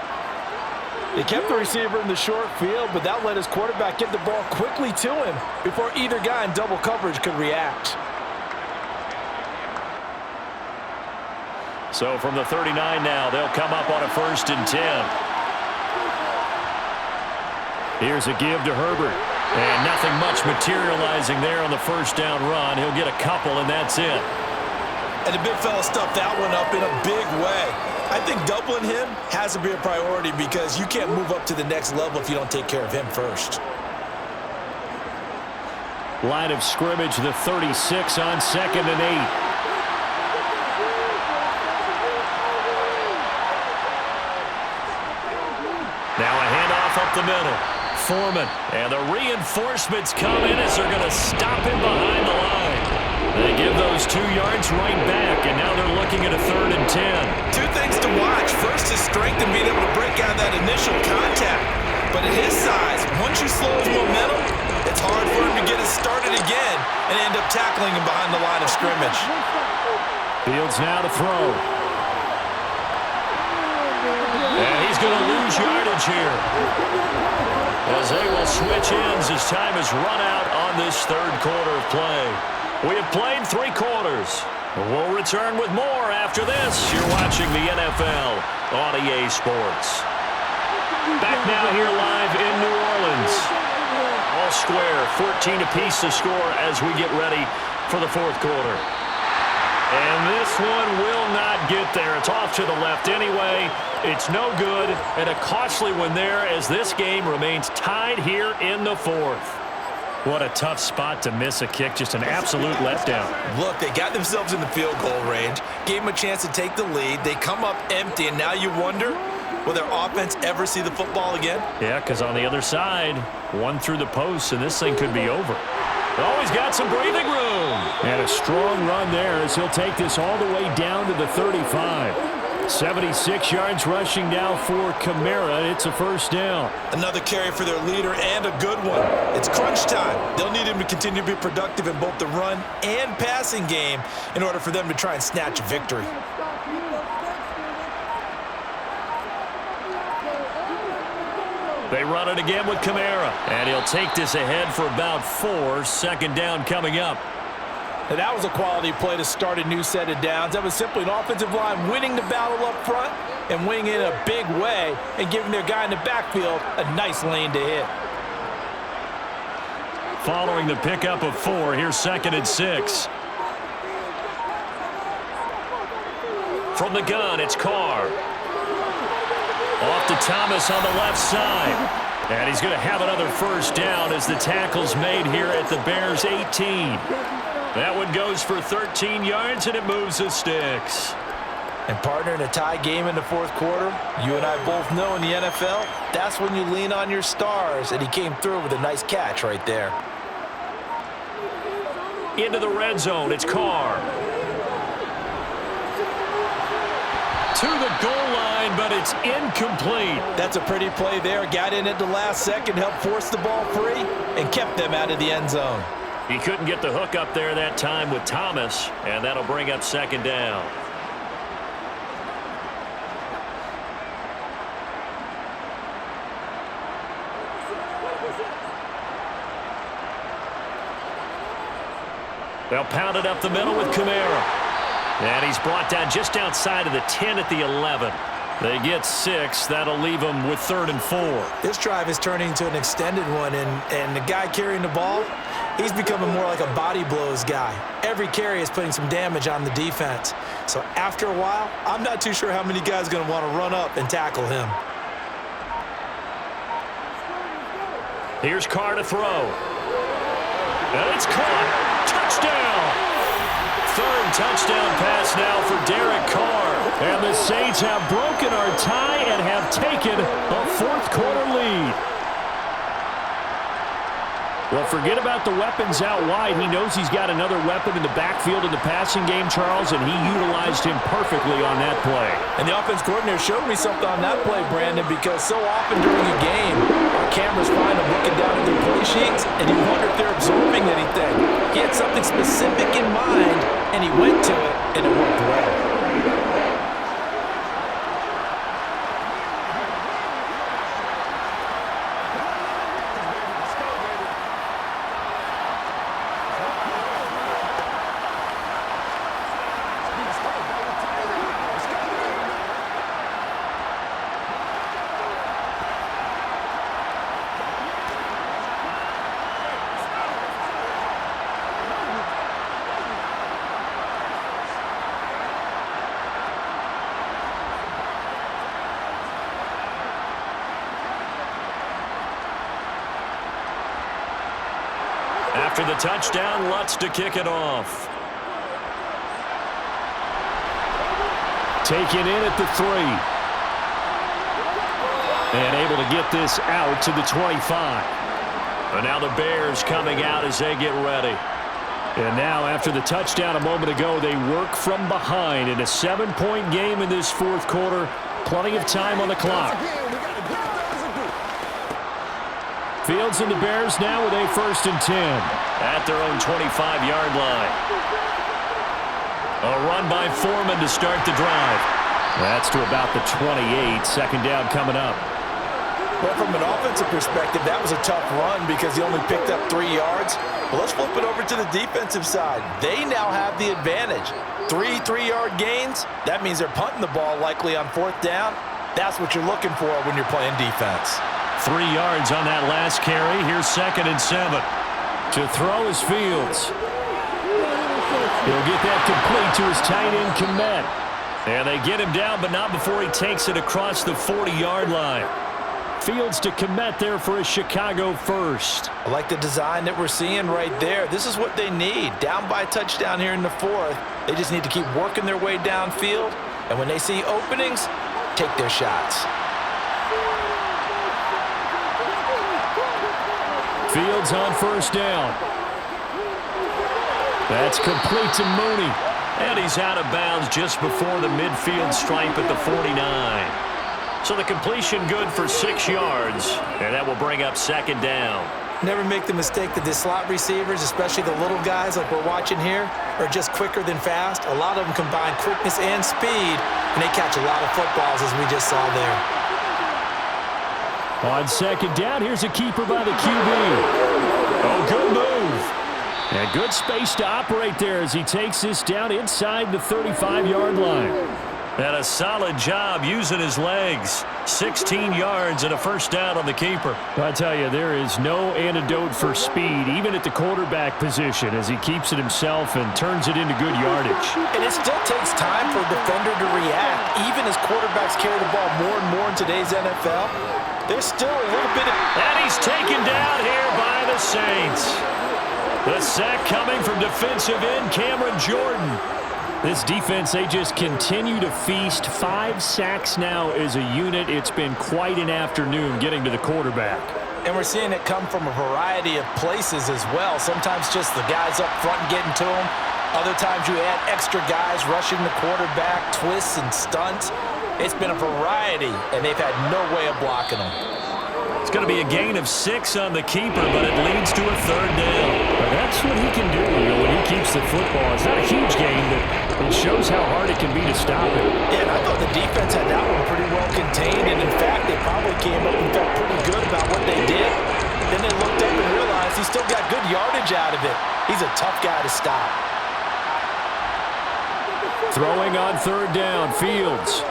They kept the receiver in the short field, but that let his quarterback get the ball quickly to him before either guy in double coverage could react. So from the 39 now, they'll come up on a 1st and 10. Here's a give to Herbert. And nothing much materializing there on the first down run. He'll get a couple, and that's it. And the big fella stuffed that one up in a big way. I think doubling him has to be a priority because you can't move up to the next level if you don't take care of him first. Line of scrimmage, the 36 on 2nd and 8. Now a handoff up the middle. Foreman. And the reinforcements come in as they're going to stop him behind the line. They give those 2 yards right back, and now they're looking at a 3rd and 10. 2 things to watch. First, his strength and being able to break out that initial contact. But at his size, once you slow his momentum, it's hard for him to get it started again and end up tackling him behind the line of scrimmage. Fields now to throw. And he's going to lose yardage here, as they will switch ends as time is run out on this 3rd quarter of play. We have played 3 quarters. We'll return with more after this. You're watching the NFL on EA Sports. Back now here live in New Orleans. All square, 14 apiece to score as we get ready for the 4th quarter. And this one will not get there. It's off to the left anyway. It's no good, and a costly one there as this game remains tied here in the fourth. What a tough spot to miss a kick. Just an absolute letdown. Look, they got themselves in the field goal range, gave them a chance to take the lead. They come up empty, and now you wonder, will their offense ever see the football again? Yeah, because on the other side, one through the post, and this thing could be over. Oh, he's got some breathing room. And a strong run there as he'll take this all the way down to the 35. 76 yards rushing now for Kamara. It's a first down. Another carry for their leader and a good one. It's crunch time. They'll need him to continue to be productive in both the run and passing game in order for them to try and snatch a victory. They run it again with Kamara. And he'll take this ahead for about 4. Second down coming up. Now, that was a quality play to start a new set of downs. That was simply an offensive line winning the battle up front and winning it in a big way and giving their guy in the backfield a nice lane to hit. Following the pickup of 4, here's 2nd and 6. From the gun, it's Carr. Off to Thomas on the left side. And he's going to have another first down as the tackle's made here at the Bears' 18. That one goes for 13 yards, and it moves the sticks. And, partner, in a tie game in the fourth quarter, you and I both know in the NFL, that's when you lean on your stars, and he came through with a nice catch right there. Into the red zone, it's Carr. To the goal line, but it's incomplete. That's a pretty play there. Got in at the last second, helped force the ball free, and kept them out of the end zone. He couldn't get the hook up there that time with Thomas, and that'll bring up 2nd down. They'll pound it up the middle with Kamara. And he's brought down just outside of the 10 at the 11. They get 6. That'll leave them with 3rd and 4. This drive is turning into an extended one, and the guy carrying the ball, he's becoming more like a body blows guy. Every carry is putting some damage on the defense. So after a while, I'm not too sure how many guys are going to want to run up and tackle him. Here's Carr to throw. And it's caught. Touchdown. 3rd touchdown pass now for Derek Carr. And the Saints have broken our tie and have taken a fourth-quarter lead. Well, forget about the weapons out wide. He knows he's got another weapon in the backfield in the passing game, Charles, and he utilized him perfectly on that play. And the offense coordinator showed me something on that play, Brandon, because so often during a game, our cameras find them looking down at their play sheets, and you wonder if they're absorbing anything. He had something specific in mind, and he went to it, and it worked well. After the touchdown, Lutz to kick it off. Taken in at the 3. And able to get this out to the 25. And now the Bears coming out as they get ready. And now after the touchdown a moment ago, they work from behind in a 7-point game in this fourth quarter. Plenty of time on the clock. Fields and the Bears now with a 1st and 10 at their own 25-yard line. A run by Foreman to start the drive. That's to about the 28. 2nd down coming up. Well, from an offensive perspective, that was a tough run because he only picked up 3 yards. But let's flip it over to the defensive side. They now have the advantage. 3 3-yard gains. That means they're punting the ball likely on 4th down. That's what you're looking for when you're playing defense. 3 yards on that last carry. Here's 2nd and 7. To throw is Fields. He'll get that complete to his tight end, Kmet. And they get him down, but not before he takes it across the 40-yard line. Fields to Kmet there for a Chicago first. I like the design that we're seeing right there. This is what they need. Down by a touchdown here in the fourth. They just need to keep working their way downfield. And when they see openings, take their shots. Fields on first down. That's complete to Mooney. And he's out of bounds just before the midfield stripe at the 49. So the completion good for 6 yards, and that will bring up second down. Never make the mistake that the slot receivers, especially the little guys like we're watching here, are just quicker than fast. A lot of them combine quickness and speed, and they catch a lot of footballs, as we just saw there. On second down, here's a keeper by the QB. Oh, good move. And good space to operate there as he takes this down inside the 35-yard line. And a solid job using his legs. 16 yards and a first down on the keeper. I tell you, there is no antidote for speed, even at the quarterback position, as he keeps it himself and turns it into good yardage. And it still takes time for a defender to react. Even as quarterbacks carry the ball more and more in today's NFL, there's still a little bit of... And he's taken down here by the Saints. The sack coming from defensive end Cameron Jordan. This defense, they just continue to feast. 5 sacks now as a unit. It's been quite an afternoon getting to the quarterback. And we're seeing it come from a variety of places as well. Sometimes just the guys up front getting to him. Other times you add extra guys rushing the quarterback, twists and stunts. It's been a variety, and they've had no way of blocking them. It's going to be a gain of 6 on the keeper, but it leads to a third down. But that's what he can do, when he keeps the football. It's not a huge gain, but it shows how hard it can be to stop it. Yeah, and I thought the defense had that one pretty well contained, and in fact, they probably came up and felt pretty good about what they did. Then they looked up and realized he still got good yardage out of it. He's a tough guy to stop. Throwing on third down, Fields.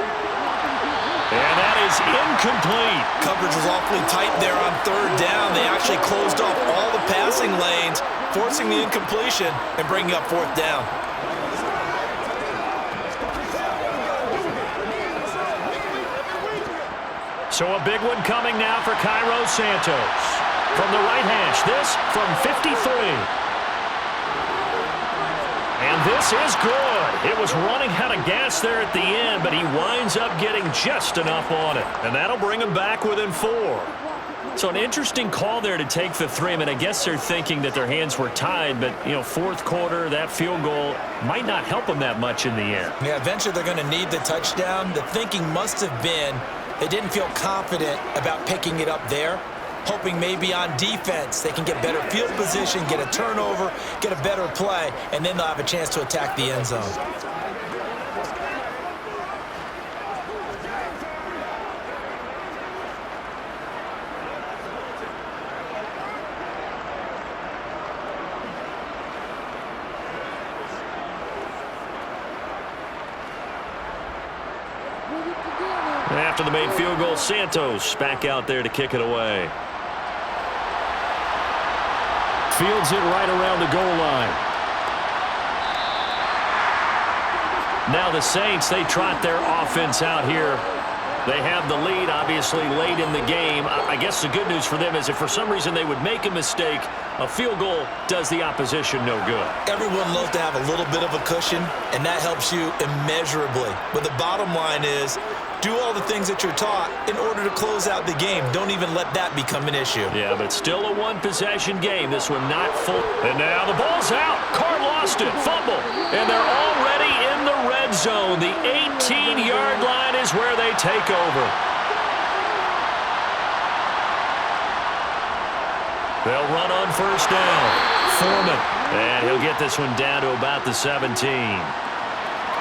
And that is incomplete. Coverage was awfully tight there on third down. They actually closed off all the passing lanes, forcing the incompletion and bringing up fourth down. So a big one coming now for Cairo Santos. From the right hash, this from 53. And this is good. It was running out of gas there at the end, but he winds up getting just enough on it. And that'll bring him back within 4. So an interesting call there to take the 3. I mean, I guess they're thinking that their hands were tied, but, fourth quarter, that field goal might not help them that much in the end. Yeah, eventually they're going to need the touchdown. The thinking must have been they didn't feel confident about picking it up there, hoping maybe on defense they can get better field position, get a turnover, get a better play, and then they'll have a chance to attack the end zone. After the made field goal, Santos back out there to kick it away. Fields it right around the goal line. Now the Saints, they trot their offense out here. They have the lead, obviously, late in the game. I guess the good news for them is if for some reason they would make a mistake, a field goal does the opposition no good. Everyone loves to have a little bit of a cushion, and that helps you immeasurably. But the bottom line is, do all the things that you're taught in order to close out the game. Don't even let that become an issue. Yeah, but still a one-possession game. This one not full. And now the ball's out. Carr lost it. Fumble. And they're already in the red zone. The 18-yard line is where they take over. They'll run on first down. Foreman. And he'll get this one down to about the 17.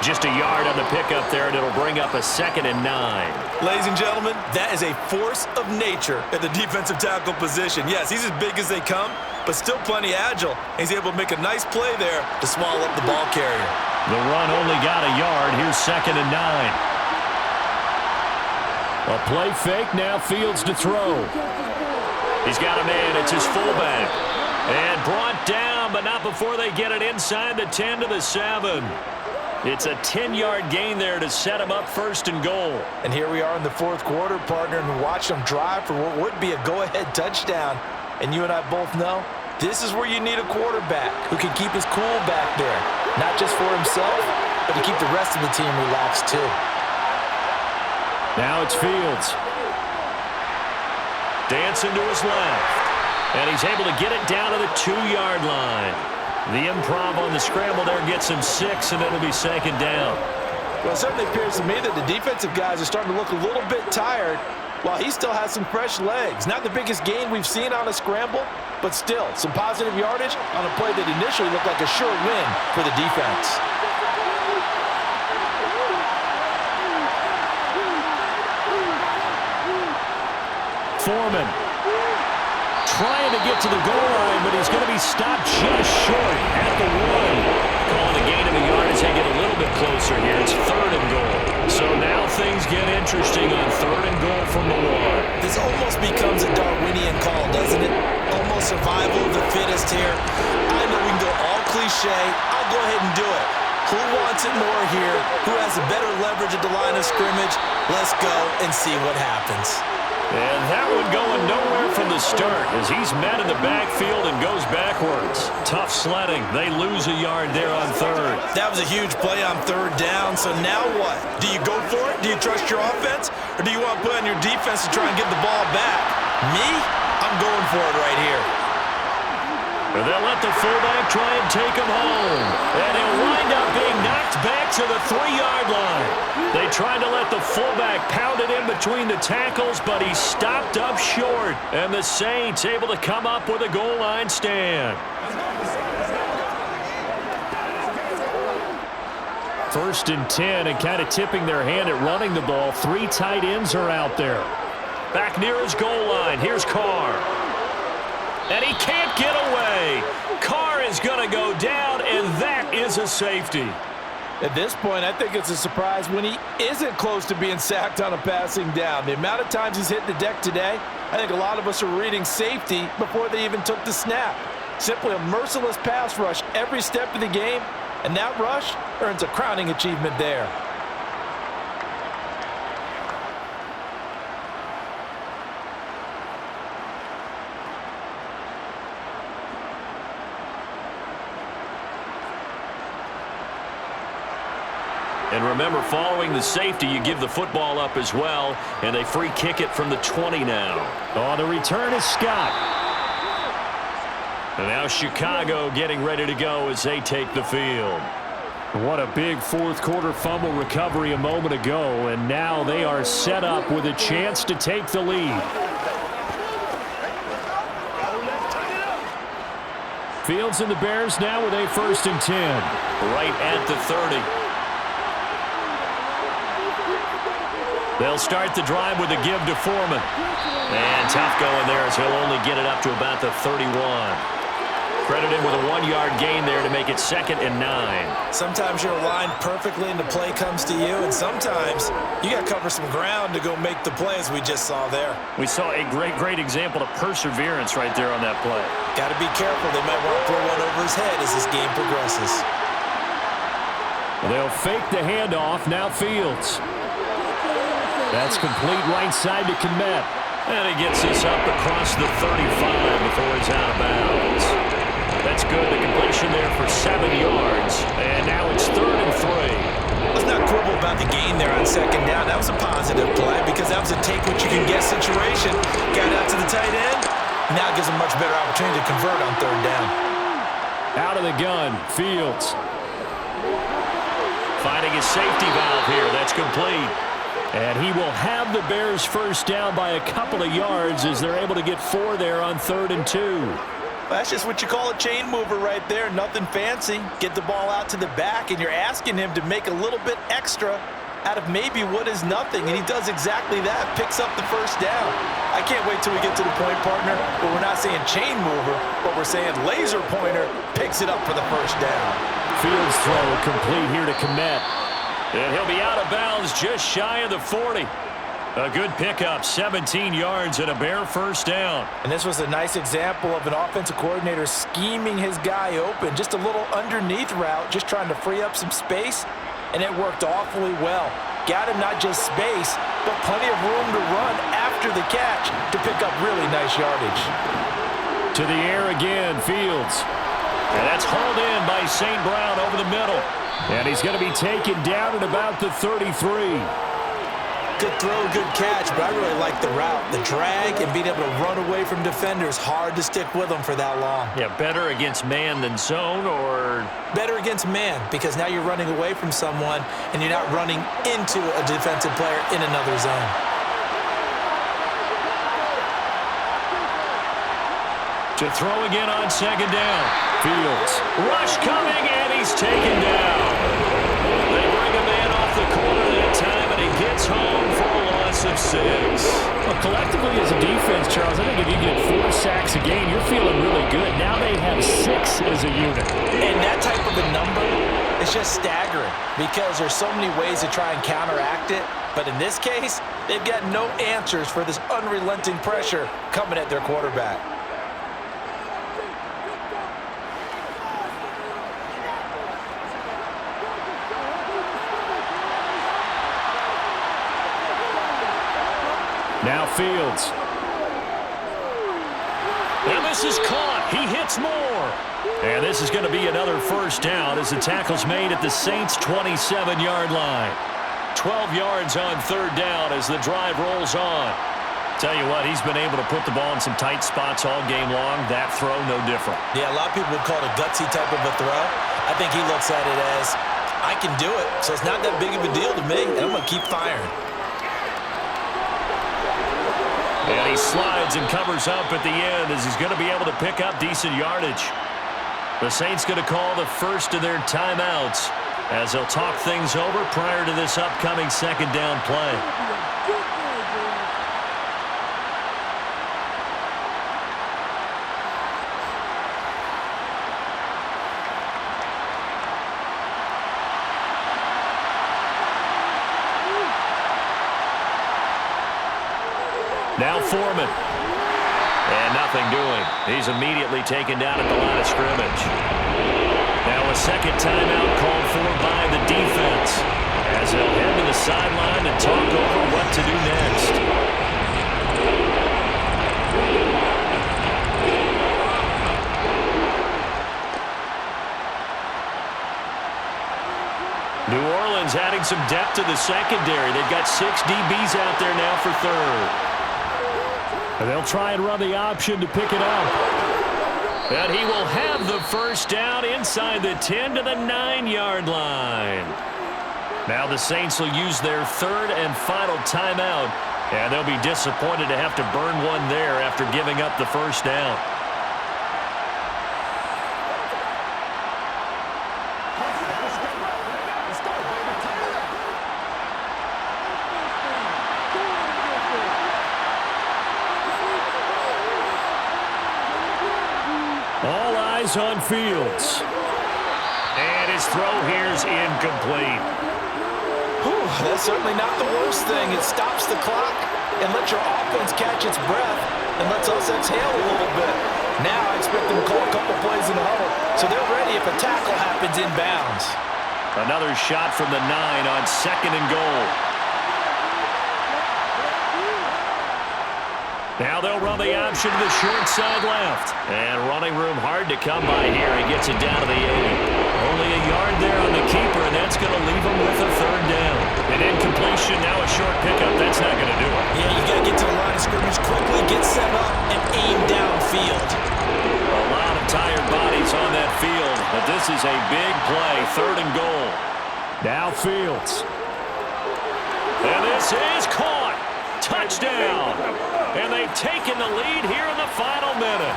Just a yard on the pickup there, and it'll bring up a 2nd and 9. Ladies and gentlemen, that is a force of nature at the defensive tackle position. Yes, he's as big as they come, but still plenty agile. He's able to make a nice play there to swallow up the ball carrier. The run only got a yard. Here's 2nd and 9. A play fake, now Fields to throw. He's got a man, it's his fullback. And brought down down, but not before they get it inside the 10 to the 7. It's a 10-yard gain there to set them up first and goal. And here we are in the fourth quarter, partner, and watch them drive for what would be a go-ahead touchdown. And you and I both know this is where you need a quarterback who can keep his cool back there, not just for himself, but to keep the rest of the team relaxed too. Now it's Fields. Dancing to his left. And he's able to get it down to the 2-yard line. The improv on the scramble there gets him 6, and it'll be second down. Well, it certainly appears to me that the defensive guys are starting to look a little bit tired while he still has some fresh legs. Not the biggest gain we've seen on a scramble, but still some positive yardage on a play that initially looked like a sure win for the defense. Foreman trying to get to the goal line, but he's going to be stopped just short at the 1. Calling a gain of a yard as they get a little bit closer here. It's 3rd and goal. So now things get interesting on 3rd and goal from the 1. This almost becomes a Darwinian call, doesn't it? Almost survival of the fittest here. I know we can go all cliche. I'll go ahead and do it. Who wants it more here? Who has a better leverage at the line of scrimmage? Let's go and see what happens. And that one going nowhere from the start as he's met in the backfield and goes backwards. Tough sledding. They lose a yard there on 3rd. That was a huge play on 3rd down. So now what? Do you go for it? Do you trust your offense? Or do you want to put on your defense to try and get the ball back? Me? I'm going for it right here. And they'll let the fullback try and take him home. And he'll wind up being knocked back to the 3-yard line. They tried to let the fullback pound it in between the tackles, but he stopped up short. And the Saints able to come up with a goal line stand. 1st and 10, and kind of tipping their hand at running the ball. 3 tight ends are out there. Back near his goal line. Here's Carr. And he can't get away. Carr is going to go down, and that is a safety. At this point, I think it's a surprise when he isn't close to being sacked on a passing down. The amount of times he's hit the deck today, I think a lot of us are reading safety before they even took the snap. Simply a merciless pass rush every step of the game, and that rush earns a crowning achievement there. And remember, following the safety, you give the football up as well, and they free kick it from the 20 now. On the return is Scott. And now Chicago getting ready to go as they take the field. What a big fourth quarter fumble recovery a moment ago, and now they are set up with a chance to take the lead. Fields and the Bears now with a 1st and 10. Right at the 30. They'll start the drive with a give to Foreman. And tough going there as he'll only get it up to about the 31. Credited with a 1-yard gain there to make it 2nd and 9. Sometimes you're aligned perfectly and the play comes to you, and sometimes you got to cover some ground to go make the play, as we just saw there. We saw a great example of perseverance right there on that play. Got to be careful. They might want to throw one over his head as this game progresses. They'll fake the handoff. Now Fields. That's complete right side to Kmet. And he gets this up across the 35 before he's out of bounds. That's good. The completion there for 7 yards. And now it's 3rd and 3. Let's not quibble about the gain there on 2nd down. That was a positive play because that was a take-what-you-can-get situation. Got out to the tight end. Now gives a much better opportunity to convert on 3rd down. Out of the gun, Fields. Finding his safety valve here. That's complete. And he will have the Bears first down by a couple of yards as they're able to get 4 there on 3rd and 2. That's just what you call a chain mover right there. Nothing fancy. Get the ball out to the back, and you're asking him to make a little bit extra out of maybe what is nothing, and he does exactly that. Picks up the first down. I can't wait till we get to the point, partner, where we're not saying chain mover, but we're saying laser pointer picks it up for the first down. Fields throw complete here to Kmet. And he'll be out of bounds just shy of the 40. A good pickup, 17 yards and a bare first down. And this was a nice example of an offensive coordinator scheming his guy open. Just a little underneath route, just trying to free up some space, and it worked awfully well. Got him not just space, but plenty of room to run after the catch to pick up really nice yardage. To the air again, Fields. And that's hauled in by St. Brown over the middle. And he's going to be taken down at about the 33. Good throw, good catch, but I really like the route. The drag and being able to run away from defenders, hard to stick with them for that long. Yeah, better against man than zone, or? Better against man, because now you're running away from someone and you're not running into a defensive player in another zone. To throw again on second down. Fields. Rush coming, and he's taken down. They bring a man off the corner that time, and he gets home for a loss of 6. Well, collectively as a defense, Charles, I think if you get 4 sacks a game, you're feeling really good. Now they have 6 as a unit. And that type of a number is just staggering because there's so many ways to try and counteract it. But in this case, they've got no answers for this unrelenting pressure coming at their quarterback. Now Fields. And this is caught. He hits more. And this is going to be another first down as the tackle's made at the Saints' 27-yard line. 12 yards on third down as the drive rolls on. Tell you what, he's been able to put the ball in some tight spots all game long. That throw, no different. Yeah, a lot of people would call it a gutsy type of a throw. I think he looks at it as, I can do it, so it's not that big of a deal to me, and I'm going to keep firing. And he slides and covers up at the end as he's going to be able to pick up decent yardage. The Saints going to call the first of their timeouts as they'll talk things over prior to this upcoming second down play. Now Foreman. And nothing doing. He's immediately taken down at the line of scrimmage. Now a second timeout called for by the defense as they'll head to the sideline and talk over what to do next. New Orleans adding some depth to the secondary. They've got 6 DBs out there now for third. And they'll try and run the option to pick it up. And he will have the first down inside the 10 to the 9-yard line. Now the Saints will use their third and final timeout, and they'll be disappointed to have to burn one there after giving up the first down. All eyes on Fields. And his throw here is incomplete. Whew, that's certainly not the worst thing. It stops the clock and lets your offense catch its breath and lets us exhale a little bit. Now I expect them to call a couple plays in the huddle so they're ready if a tackle happens inbounds. Another shot from the 9 on second and goal. Now they'll run the option to the short side left. And running room hard to come by here. He gets it down to the 8. Only a yard there on the keeper, and that's going to leave him with a third down. An incompletion, now a short pickup. That's not going to do it. Yeah, you got to get to the line of scrimmage quickly, get set up, and aim downfield. A lot of tired bodies on that field, but this is a big play, third and goal. Now Fields. And this is caught. Touchdown. And they've taken the lead here in the final minute.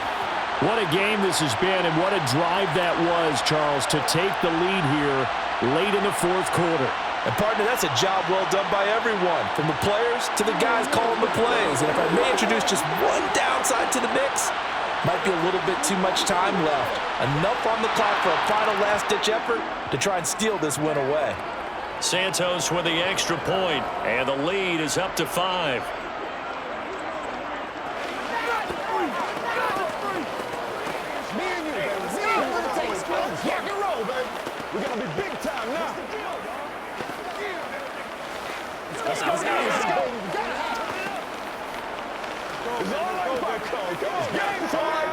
What a game this has been, and what a drive that was, Charles, to take the lead here late in the fourth quarter. And, partner, that's a job well done by everyone, from the players to the guys calling the plays. And if I may introduce just one downside to the mix, might be a little bit too much time left. Enough on the clock for a final last-ditch effort to try and steal this win away. Santos with the extra point, and the lead is up to 5. Rock and roll, baby. We're going to be big time now. Let's go. It's all like popcorn. Come on. Game time.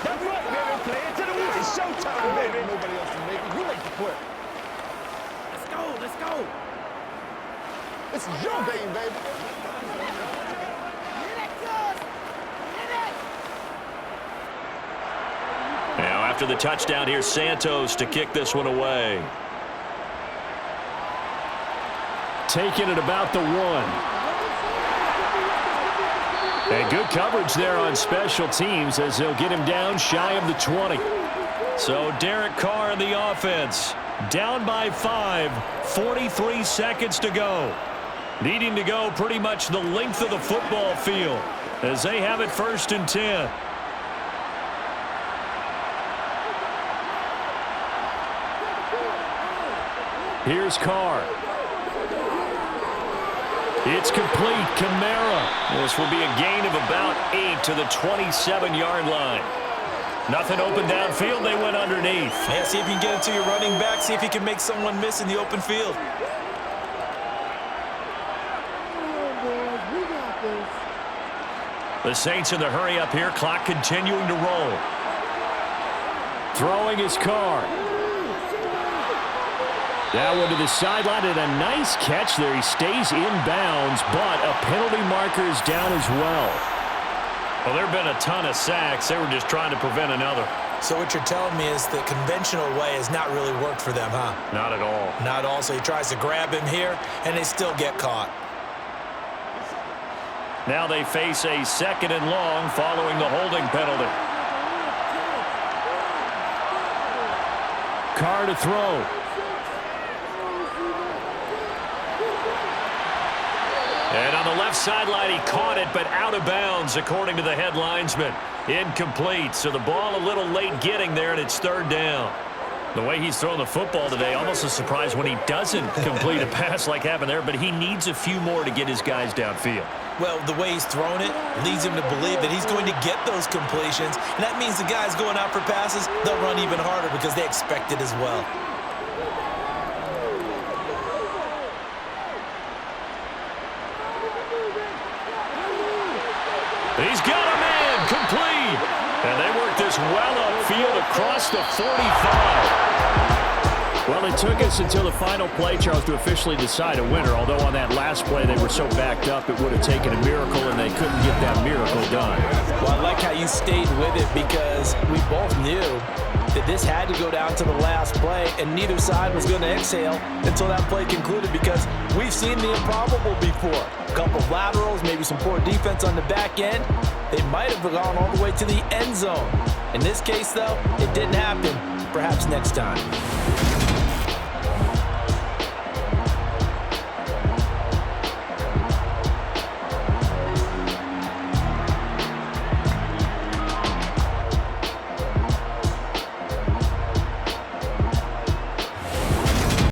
That's right, baby. Play it to the win. It's showtime, baby. Nobody else can make it. You make the play. Let's go. This is your game, baby. Now after the touchdown, here's Santos to kick this one away. Taking it about the 1. And good coverage there on special teams as they'll get him down shy of the 20. So Derek Carr in the offense. Down by 5. 43 seconds to go. Needing to go pretty much the length of the football field as they have it 1st and 10. Here's Carr. It's complete. Kamara. This will be a gain of about 8 to the 27-yard line. Nothing open downfield. They went underneath. Yeah, see if you can get it to your running back. See if you can make someone miss in the open field. The Saints in the hurry up here. Clock continuing to roll. Throwing his Carr. That one to the sideline, and a nice catch there. He stays in bounds, but a penalty marker is down as well. Well, there have been a ton of sacks. They were just trying to prevent another. So what you're telling me is the conventional way has not really worked for them, huh? Not at all. Not at all. So he tries to grab him here, and they still get caught. Now they face a 2nd and long following the holding penalty. Carr to throw. And on the left sideline, he caught it, but out of bounds, according to the head linesman. Incomplete, so the ball a little late getting there, and it's 3rd down. The way he's throwing the football today, almost a surprise when he doesn't complete a pass like happened there, but he needs a few more to get his guys downfield. Well, the way he's thrown it leads him to believe that he's going to get those completions, and that means the guys going out for passes, they'll run even harder because they expect it as well. He's got a man complete. And they work this well upfield across the 45. Well, it took us until the final play, Charles, to officially decide a winner. Although on that last play they were so backed up it would have taken a miracle, and they couldn't get that miracle done. Well, I like how you stayed with it because we both knew that this had to go down to the last play, and neither side was going to exhale until that play concluded because we've seen the improbable before. A couple of laterals, maybe some poor defense on the back end. They might have gone all the way to the end zone. In this case, though, it didn't happen. Perhaps next time.